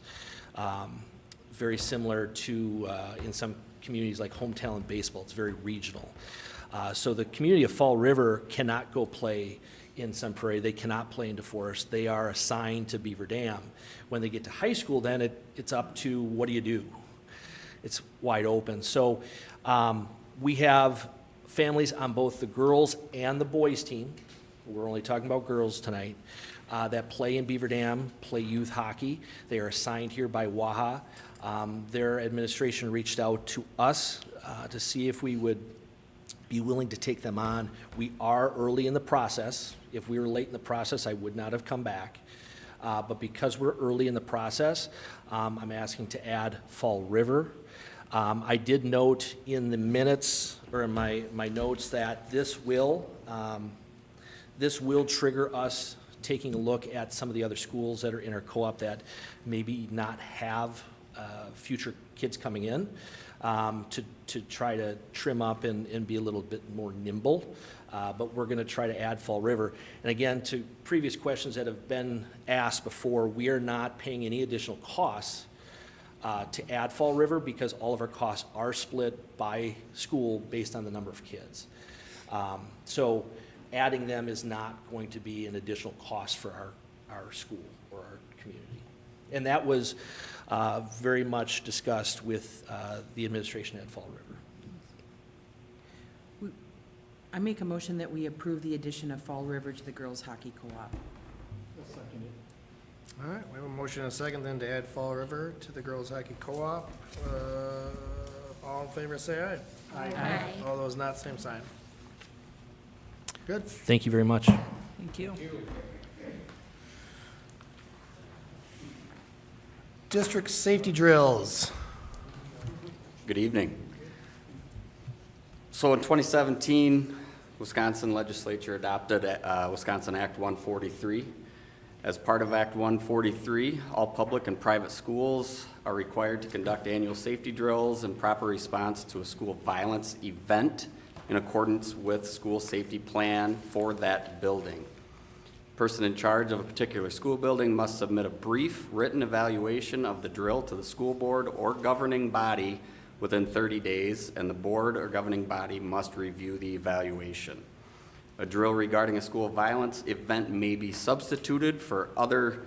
Very similar to in some communities like hometown baseball. It's very regional. So the community of Fall River cannot go play in Sun Prairie. They cannot play in DeForest. They are assigned to Beaver Dam. When they get to high school, then it's up to what do? It's wide open. So we have families on both the girls and the boys team. We're only talking about girls tonight. That play in Beaver Dam, play youth hockey. They are assigned here by WAHA. Their administration reached out to us to see if we would be willing to take them on. We are early in the process. If we were late in the process, I would not have come back. But because we're early in the process, I'm asking to add Fall River. I did note in the minutes, or in my notes, that this will trigger us taking a look at some of the other schools that are in our co-op that maybe not have future kids coming in, to try to trim up and be a little bit more nimble. But we're going to try to add Fall River. And again, to previous questions that have been asked before, we are not paying any additional costs to add Fall River, because all of our costs are split by school based on the number of kids. So adding them is not going to be an additional cost for our school or our community. And that was very much discussed with the administration at Fall River. I make a motion that we approve the addition of Fall River to the girls hockey co-op. All right, we have a motion and a second then to add Fall River to the girls hockey co-op. All in favor, say aye. Aye. All those not, same sign. Good. Thank you very much. Thank you. District safety drills. Good evening. So in 2017, Wisconsin legislature adopted Wisconsin Act 143. As part of Act 143, all public and private schools are required to conduct annual safety drills in proper response to a school violence event in accordance with school safety plan for that building. Person in charge of a particular school building must submit a brief written evaluation of the drill to the school board or governing body within 30 days, and the board or governing body must review the evaluation. A drill regarding a school violence event may be substituted for other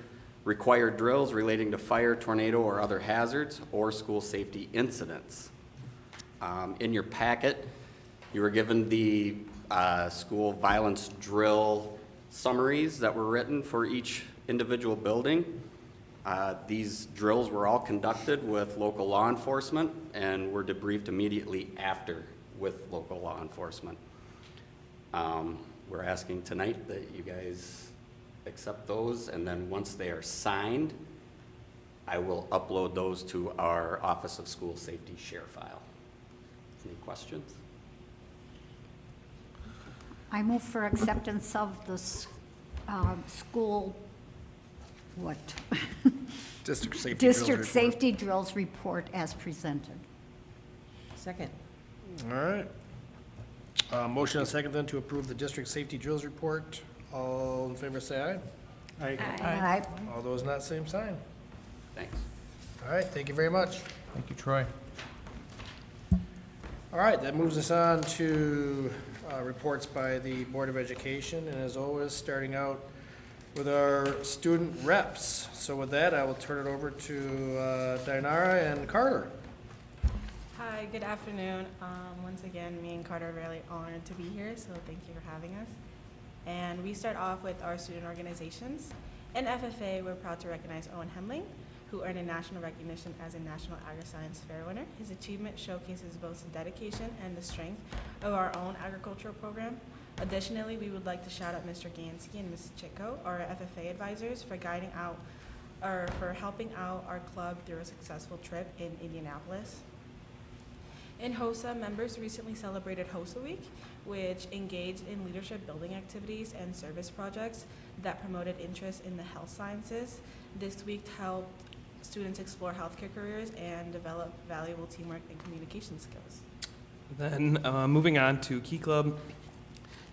required drills relating to fire, tornado, or other hazards or school safety incidents. In your packet, you were given the school violence drill summaries that were written for each individual building. These drills were all conducted with local law enforcement and were debriefed immediately after with local law enforcement. We're asking tonight that you guys accept those, and then once they are signed, I will upload those to our Office of School Safety share file. Any questions? I move for acceptance of the school, what? District safety. District safety drills report as presented. Second. All right. Motion and second then to approve the district safety drills report. All in favor say aye. Aye. All those not, same sign. Thanks. All right, thank you very much. Thank you, Troy. All right, that moves us on to reports by the Board of Education, and as always, starting out with our student reps. So with that, I will turn it over to Dinara and Carter. Hi, good afternoon. Once again, me and Carter are really honored to be here, so thank you for having us. And we start off with our student organizations. In FFA, we're proud to recognize Owen Hemling, who earned a national recognition as a National Agri-Science Fair winner. His achievement showcases both the dedication and the strength of our own agricultural program. Additionally, we would like to shout out Mr. Gansky and Ms. Chitko, our FFA advisors, for guiding out or for helping out our club through a successful trip in Indianapolis. In HOSA, members recently celebrated HOSA Week, which engaged in leadership building activities and service projects that promoted interest in the health sciences. This week helped students explore healthcare careers and develop valuable teamwork and communication skills. Then moving on to Key Club.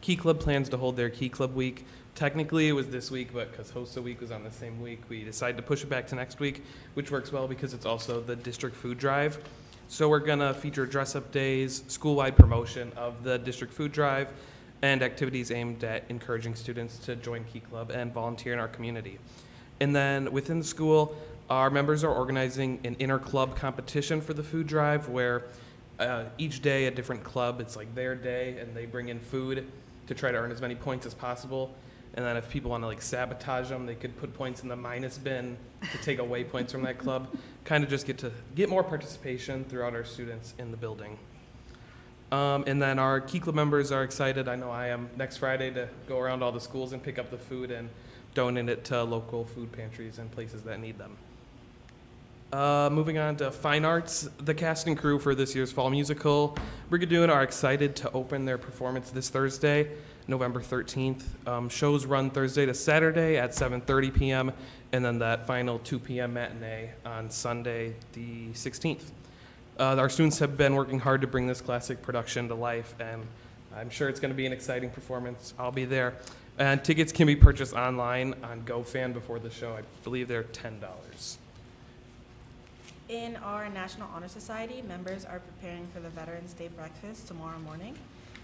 Key Club plans to hold their Key Club Week. Technically, it was this week, but because HOSA Week was on the same week, we decided to push it back to next week, which works well because it's also the district food drive. So we're going to feature dress-up days, school-wide promotion of the district food drive, and activities aimed at encouraging students to join Key Club and volunteer in our community. And then within the school, our members are organizing an inter-club competition for the food drive where each day a different club, it's like their day, and they bring in food to try to earn as many points as possible. And then if people want to like sabotage them, they could put points in the minus bin to take away points from that club. Kind of just get more participation throughout our students in the building. And then our Key Club members are excited, I know I am, next Friday to go around all the schools and pick up the food and donate it to local food pantries and places that need them. Moving on to fine arts, the cast and crew for this year's fall musical Brigadoon are excited to open their performance this Thursday, November 13th. Shows run Thursday to Saturday at 7:30 p.m. and then that final 2 p.m. matinee on Sunday the 16th. Our students have been working hard to bring this classic production to life, and I'm sure it's going to be an exciting performance. I'll be there. And tickets can be purchased online on GoFan before the show. I believe they're $10. In our National Honor Society, members are preparing for the Veterans Day breakfast tomorrow morning.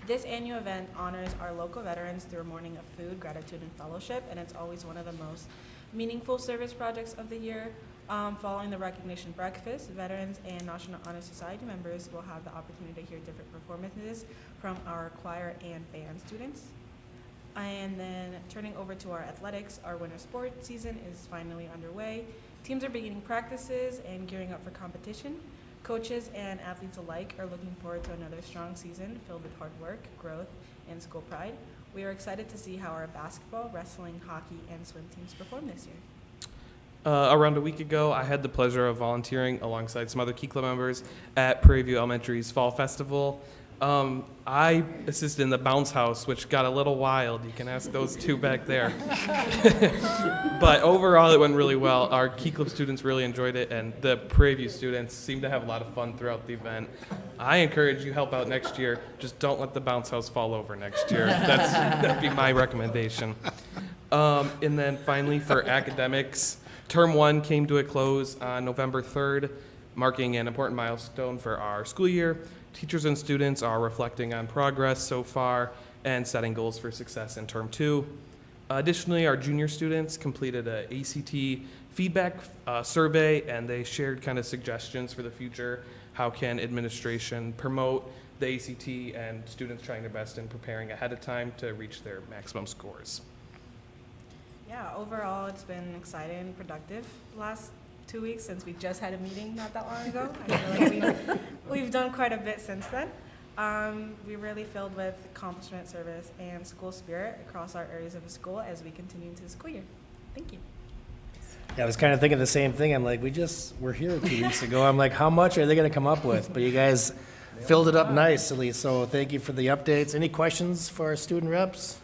This annual event honors our local veterans through a morning of food, gratitude, and fellowship, and it's always one of the most meaningful service projects of the year. Following the recognition breakfast, veterans and National Honor Society members will have the opportunity to hear different performances from our choir and band students. And then turning over to our athletics, our winter sport season is finally underway. Teams are beginning practices and gearing up for competition. Coaches and athletes alike are looking forward to another strong season filled with hard work, growth, and school pride. We are excited to see how our basketball, wrestling, hockey, and swim teams perform this year. Around a week ago, I had the pleasure of volunteering alongside some other Key Club members at Prairie View Elementary's Fall Festival. I assisted in the bounce house, which got a little wild. You can ask those two back there. But overall, it went really well. Our Key Club students really enjoyed it, and the Prairie View students seemed to have a lot of fun throughout the event. I encourage you help out next year. Just don't let the bounce house fall over next year. That'd be my recommendation. And then finally, for academics, Term 1 came to a close on November 3rd, marking an important milestone for our school year. Teachers and students are reflecting on progress so far and setting goals for success in Term 2. Additionally, our junior students completed an ACT feedback survey, and they shared kind of suggestions for the future. How can administration promote the ACT and students trying their best in preparing ahead of time to reach their maximum scores? Yeah, overall, it's been exciting and productive the last 2 weeks since we just had a meeting not that long ago. I feel like we've done quite a bit since then. We're really filled with accomplishment, service, and school spirit across our areas of the school as we continue into the school year. Thank you. I was kind of thinking the same thing. I'm like, we're here 2 weeks ago. I'm like, how much are they gonna come up with? But you guys filled it up nicely, so thank you for the updates. Any questions for our student reps?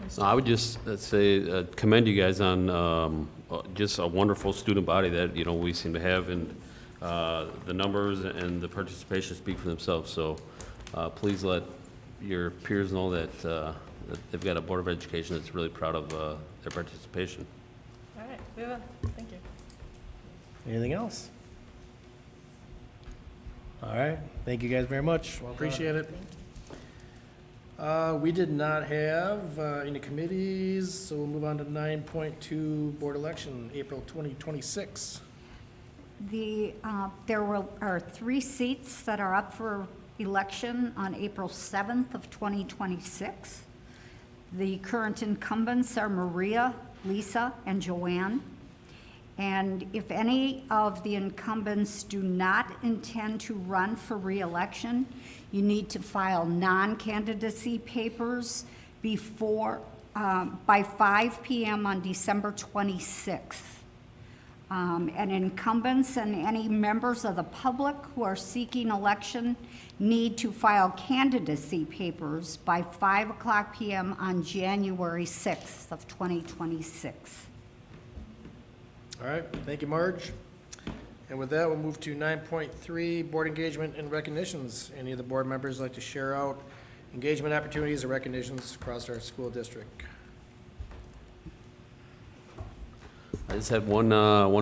So I would just say commend you guys on just a wonderful student body that, we seem to have, and the numbers and the participation speak for themselves. So please let your peers know that they've got a Board of Education that's really proud of their participation. All right, we will. Thank you. Anything else? All right, thank you guys very much. Appreciate it. We did not have any committees, so we'll move on to 9.2, board election, April 2026. There are 3 seats that are up for election on April 7th of 2026. The current incumbents are Maria, Lisa, and Joanne. And if any of the incumbents do not intend to run for re-election, you need to file non-candidacy papers by 5 p.m. on December 26th. And incumbents and any members of the public who are seeking election need to file candidacy papers by 5 p.m. on January 6th of 2026. All right, thank you, Marge. And with that, we'll move to 9.3, board engagement and recognitions. Any of the board members like to share out engagement opportunities or recognitions across our school district? I just had one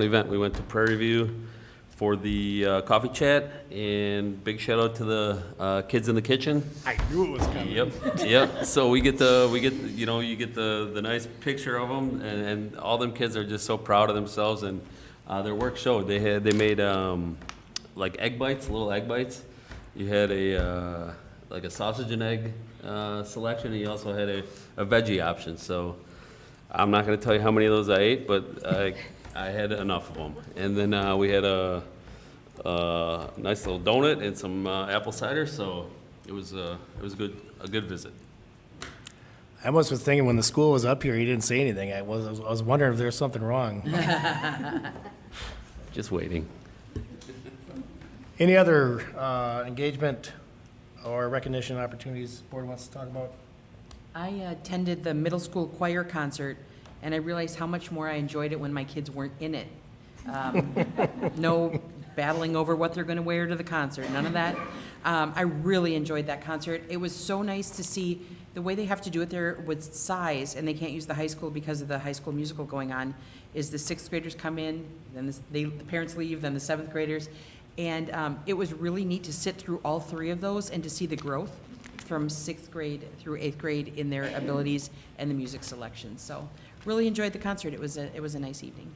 event. We went to Prairie View for the coffee chat, and big shout out to the kids in the kitchen. I knew it was coming. Yep. So you get the nice picture of them, and all them kids are just so proud of themselves, and their work showed. They made like egg bites, little egg bites. You had a sausage and egg selection, and you also had a veggie option. So I'm not going to tell you how many of those I ate, but I had enough of them. And then we had a nice little donut and some apple cider. So it was a good visit. I almost was thinking when the school was up here, he didn't say anything. I was wondering if there was something wrong. Just waiting. Any other engagement or recognition opportunities the board wants to talk about? I attended the middle school choir concert, and I realized how much more I enjoyed it when my kids weren't in it. No battling over what they're going to wear to the concert, none of that. I really enjoyed that concert. It was so nice to see the way they have to do it there with size, and they can't use the high school because of the High School Musical going on, is the 6th graders come in, then the parents leave, then the 7th graders. And it was really neat to sit through all 3 of those and to see the growth from 6th grade through 8th grade in their abilities and the music selection. So really enjoyed the concert. It was a nice evening.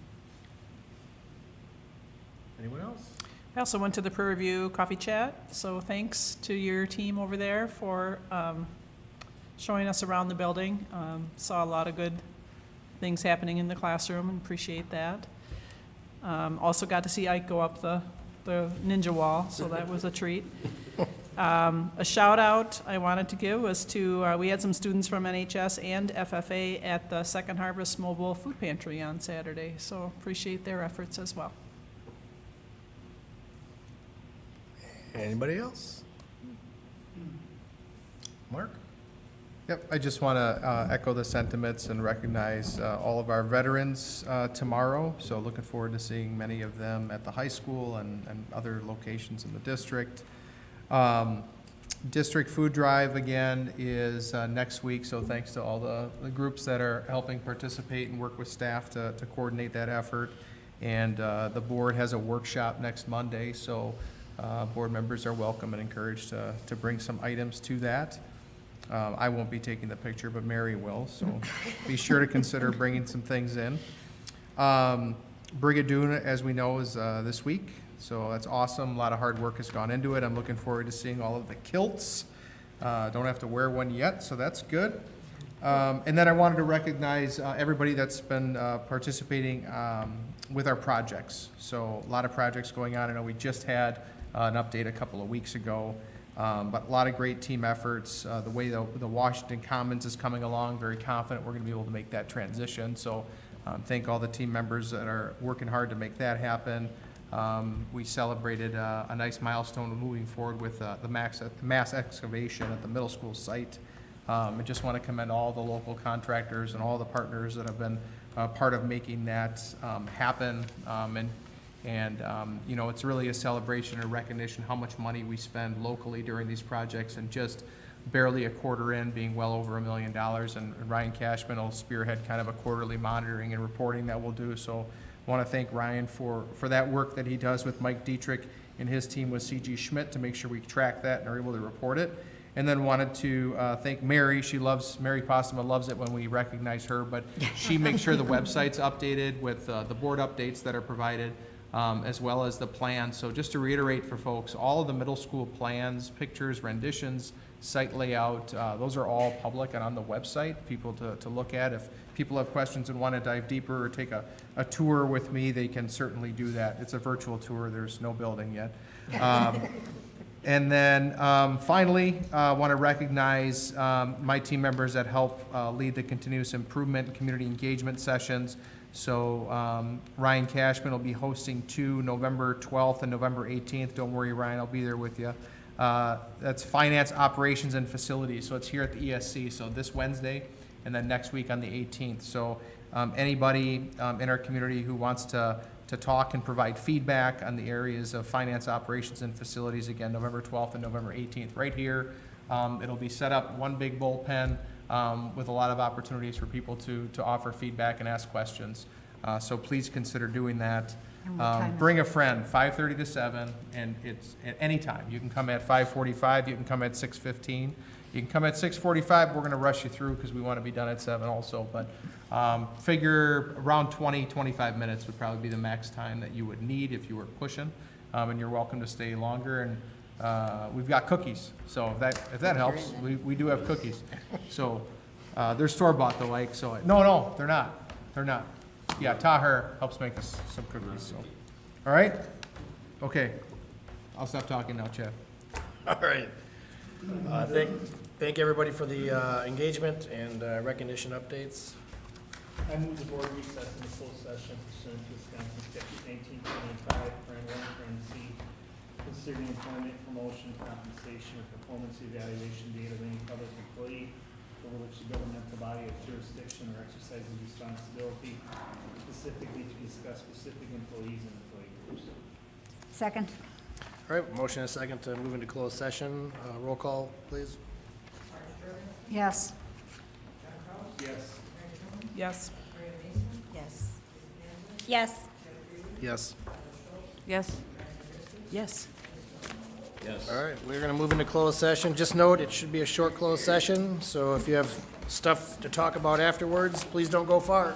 Anyone else? I also went to the Prairie View Coffee Chat, so thanks to your team over there for showing us around the building. Saw a lot of good things happening in the classroom, and appreciate that. Also got to see Ike go up the ninja wall, so that was a treat. A shout out I wanted to give was to, we had some students from NHS and FFA at the Second Harvest Mobile Food Pantry on Saturday, so appreciate their efforts as well. Anybody else? Mark? Yep, I just want to echo the sentiments and recognize all of our veterans tomorrow. So looking forward to seeing many of them at the high school and other locations in the district. District food drive again is next week, so thanks to all the groups that are helping participate and work with staff to coordinate that effort. And the board has a workshop next Monday, so board members are welcome and encouraged to bring some items to that. I won't be taking the picture, but Mary will, so be sure to consider bringing some things in. Brigadoon, as we know, is this week, so that's awesome. A lot of hard work has gone into it. I'm looking forward to seeing all of the kilts. Don't have to wear one yet, so that's good. And then I wanted to recognize everybody that's been participating with our projects. So a lot of projects going on. I know we just had an update a couple of weeks ago. But a lot of great team efforts. The way the Washington Commons is coming along, very confident we're going to be able to make that transition. So Thank all the team members that are working hard to make that happen. We celebrated a nice milestone moving forward with the mass excavation at the middle school site. I just want to commend all the local contractors and all the partners that have been part of making that happen. You know, it's really a celebration and recognition how much money we spend locally during these projects, and just barely a quarter in, being well over $1 million. And Ryan Cashman will spearhead kind of a quarterly monitoring and reporting that we'll do. So I want to thank Ryan for that work that he does with Mike Dietrich and his team with CG Schmidt to make sure we track that and are able to report it. And then wanted to thank Mary. Mary Postuma loves it when we recognize her, but she makes sure the website's updated with the board updates that are provided, as well as the plan. So just to reiterate for folks, all of the middle school plans, pictures, renditions, site layout, those are all public and on the website, people to look at. If people have questions and want to dive deeper or take a tour with me, they can certainly do that. It's a virtual tour, there's no building yet. And then finally, I want to recognize my team members that help lead the continuous improvement and community engagement sessions. So Ryan Cashman will be hosting 2 November 12th and November 18th. Don't worry, Ryan, I'll be there with you. That's finance, operations, and facilities. So it's here at the ESC. So this Wednesday and then next week on the 18th. So anybody in our community who wants to talk and provide feedback on the areas of finance, operations, and facilities, again, November 12th and November 18th, right here. It'll be set up one big bullpen with a lot of opportunities for people to offer feedback and ask questions. So please consider doing that. And what time is Bring a friend, 5:30 to 7, and it's at any time. You can come at 5:45, you can come at 6:15. You can come at 6:45, we're gonna rush you through because we want to be done at 7 also, but figure around 20-25 minutes would probably be the max time that you would need if you were pushing, and you're welcome to stay longer. And we've got cookies, so if that helps, we do have cookies. So they're store-bought though, Ike, so, no, they're not. Yeah, Taher helps make us some cookies, so. All right? Okay. I'll stop talking now, Chad. All right. Thank everybody for the engagement and recognition updates. I move the board recess in the closed session pursuant to Wisconsin Statute 1925, parent 1, parent C, considering employment, promotion, compensation, or performance evaluation data of any public employee over which the governmental body has jurisdiction or exercises responsibility, specifically to discuss specific employees and employee groups. Second. All right, motion and a second to move into closed session. Roll call, please. Yes. Yes. Yes. Yes. Yes. Yes. Yes? Yes. All right, we're going to move into closed session. Just note, it should be a short closed session, so if you have stuff to talk about afterwards, please don't go far.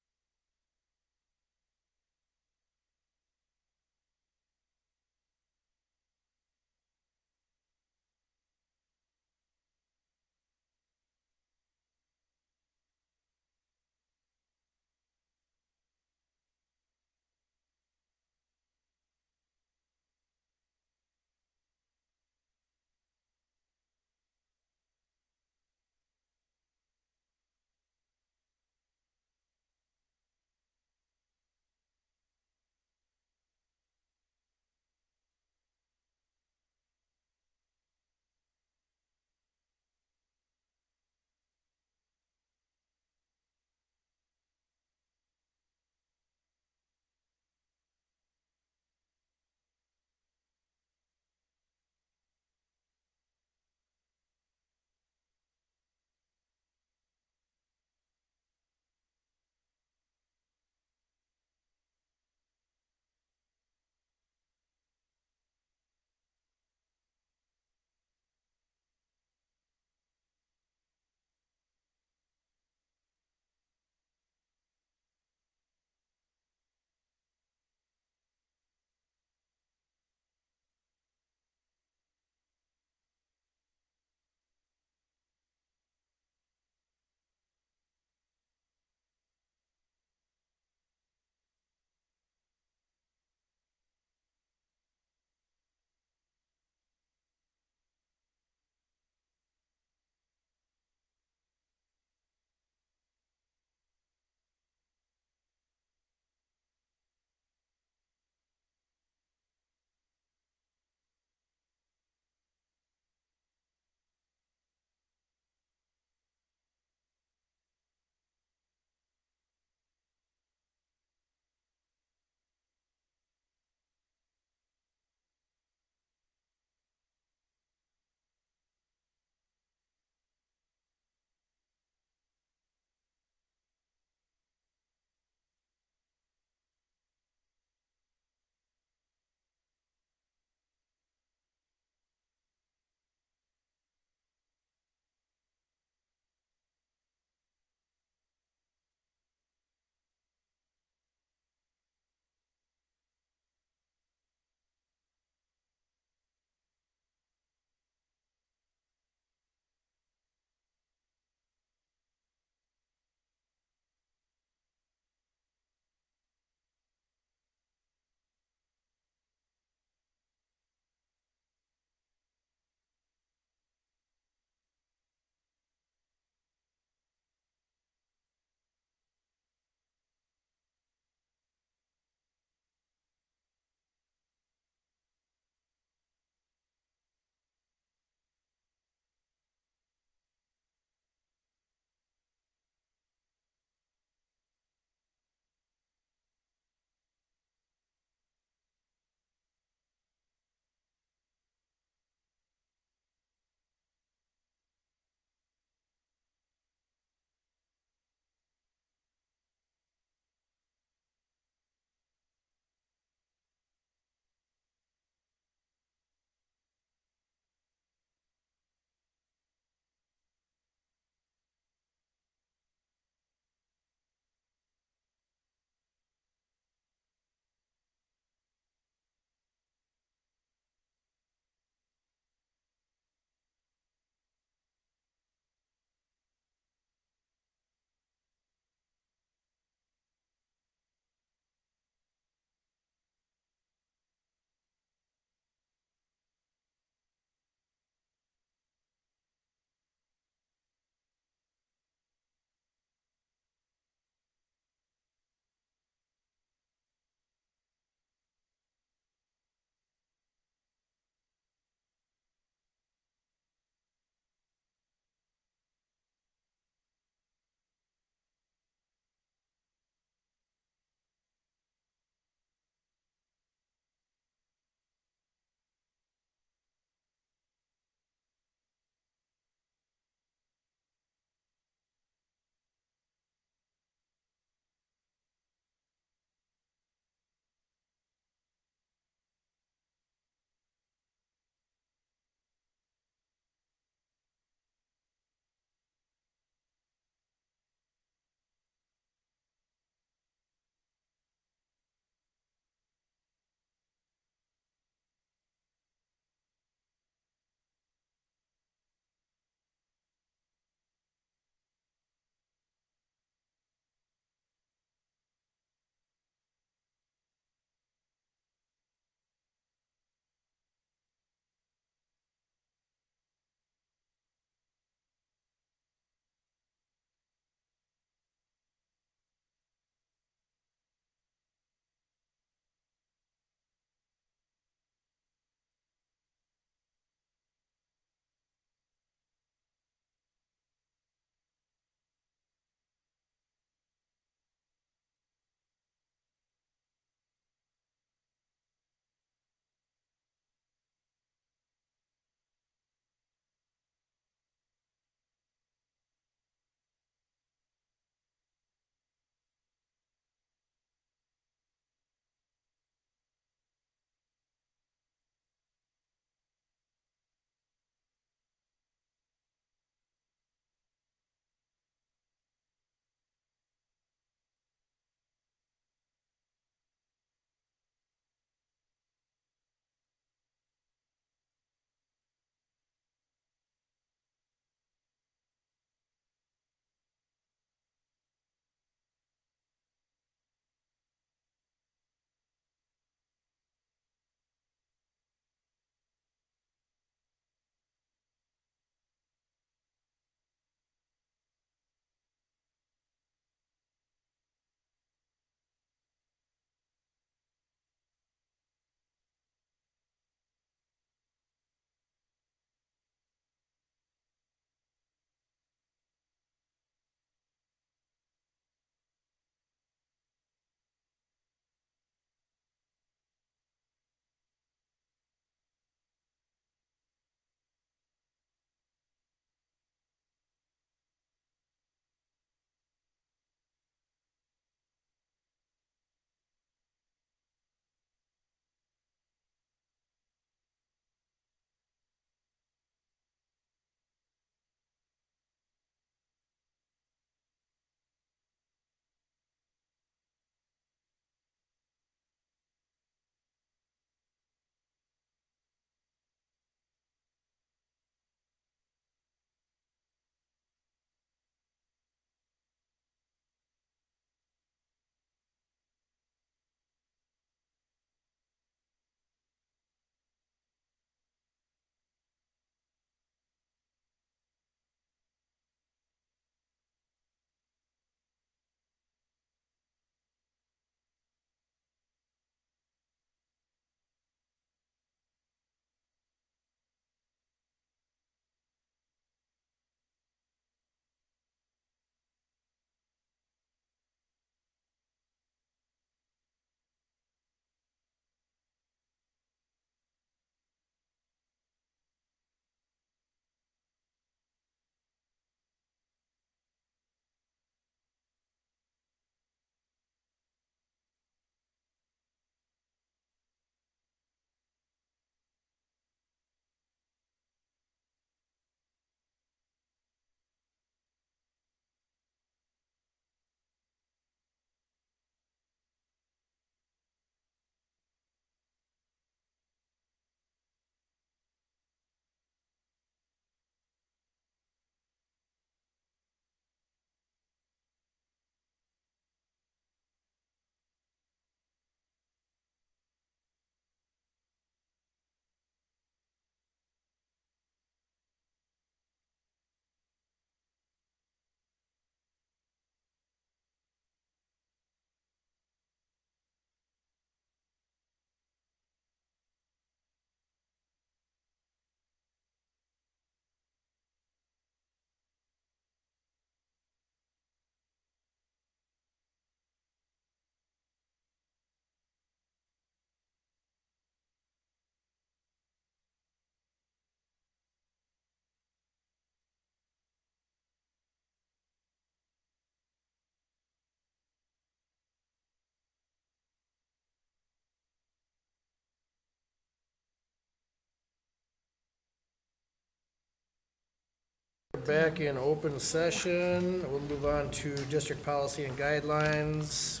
Back in open session, we'll move on to district policy and guidelines,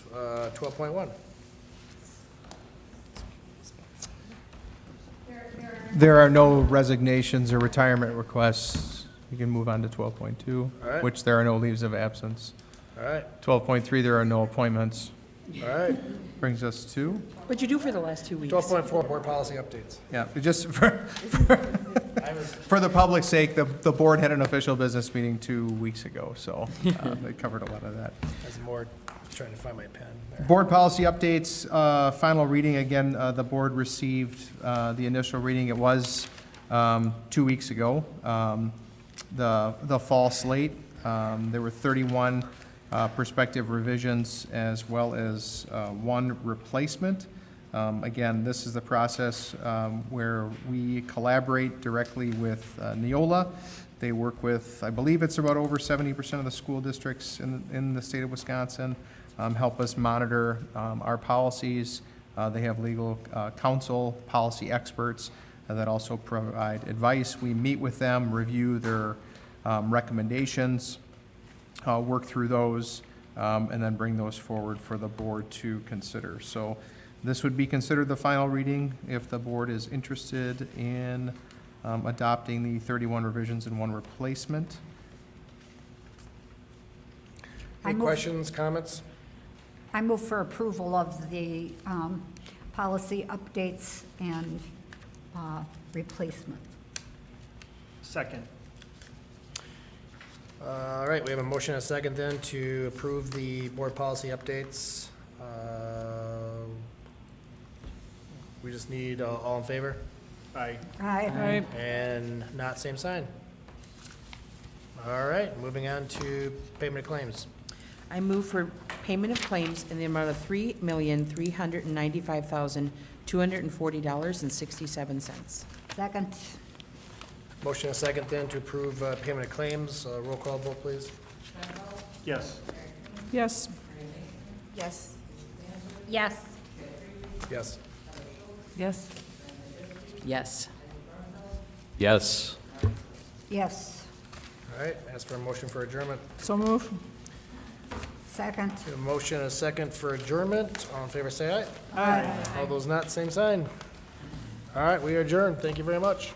12.1. There are no resignations or retirement requests. You can move on to 12.2, All right. which there are no leaves of absence. All right, 12.3, there are no appointments. all right. Brings us to, What'd you do for the last 2 weeks? 12.4, board policy updates. yeah, just for the public's sake, the board had an official business meeting 2 weeks ago, so they covered a lot of that. That's more, trying to find my pen there. Board policy updates, final reading, again, the board received the initial reading, it was 2 weeks ago. The fall slate, there were 31 prospective revisions as well as one replacement. Again, this is the process where we collaborate directly with Neola. They work with, I believe it's about over 70% of the school districts in the state of Wisconsin, help us monitor our policies. They have legal counsel, policy experts that also provide advice. We meet with them, review their recommendations, work through those, and then bring those forward for the board to consider. So this would be considered the final reading if the board is interested in adopting the 31 revisions and one replacement. Any questions, comments? I move for approval of the policy updates and replacement. Second. All right, we have a motion and a second then to approve the board policy updates. We just need all in favor? Aye. Aye. And not same sign. All right, moving on to payment of claims. I move for payment of claims in the amount of $3,395,240.67. Second. Motion and a second then to approve payment of claims. Roll call vote, please. Yes. Yes. Yes. Yes. Yes. Yes. Yes. Yes. Yes. All right, ask for a motion for adjournment. So move. Second. A motion and a second for adjournment. All in favor, say aye. Aye. All those not, same sign. All right, we are adjourned. Thank you very much.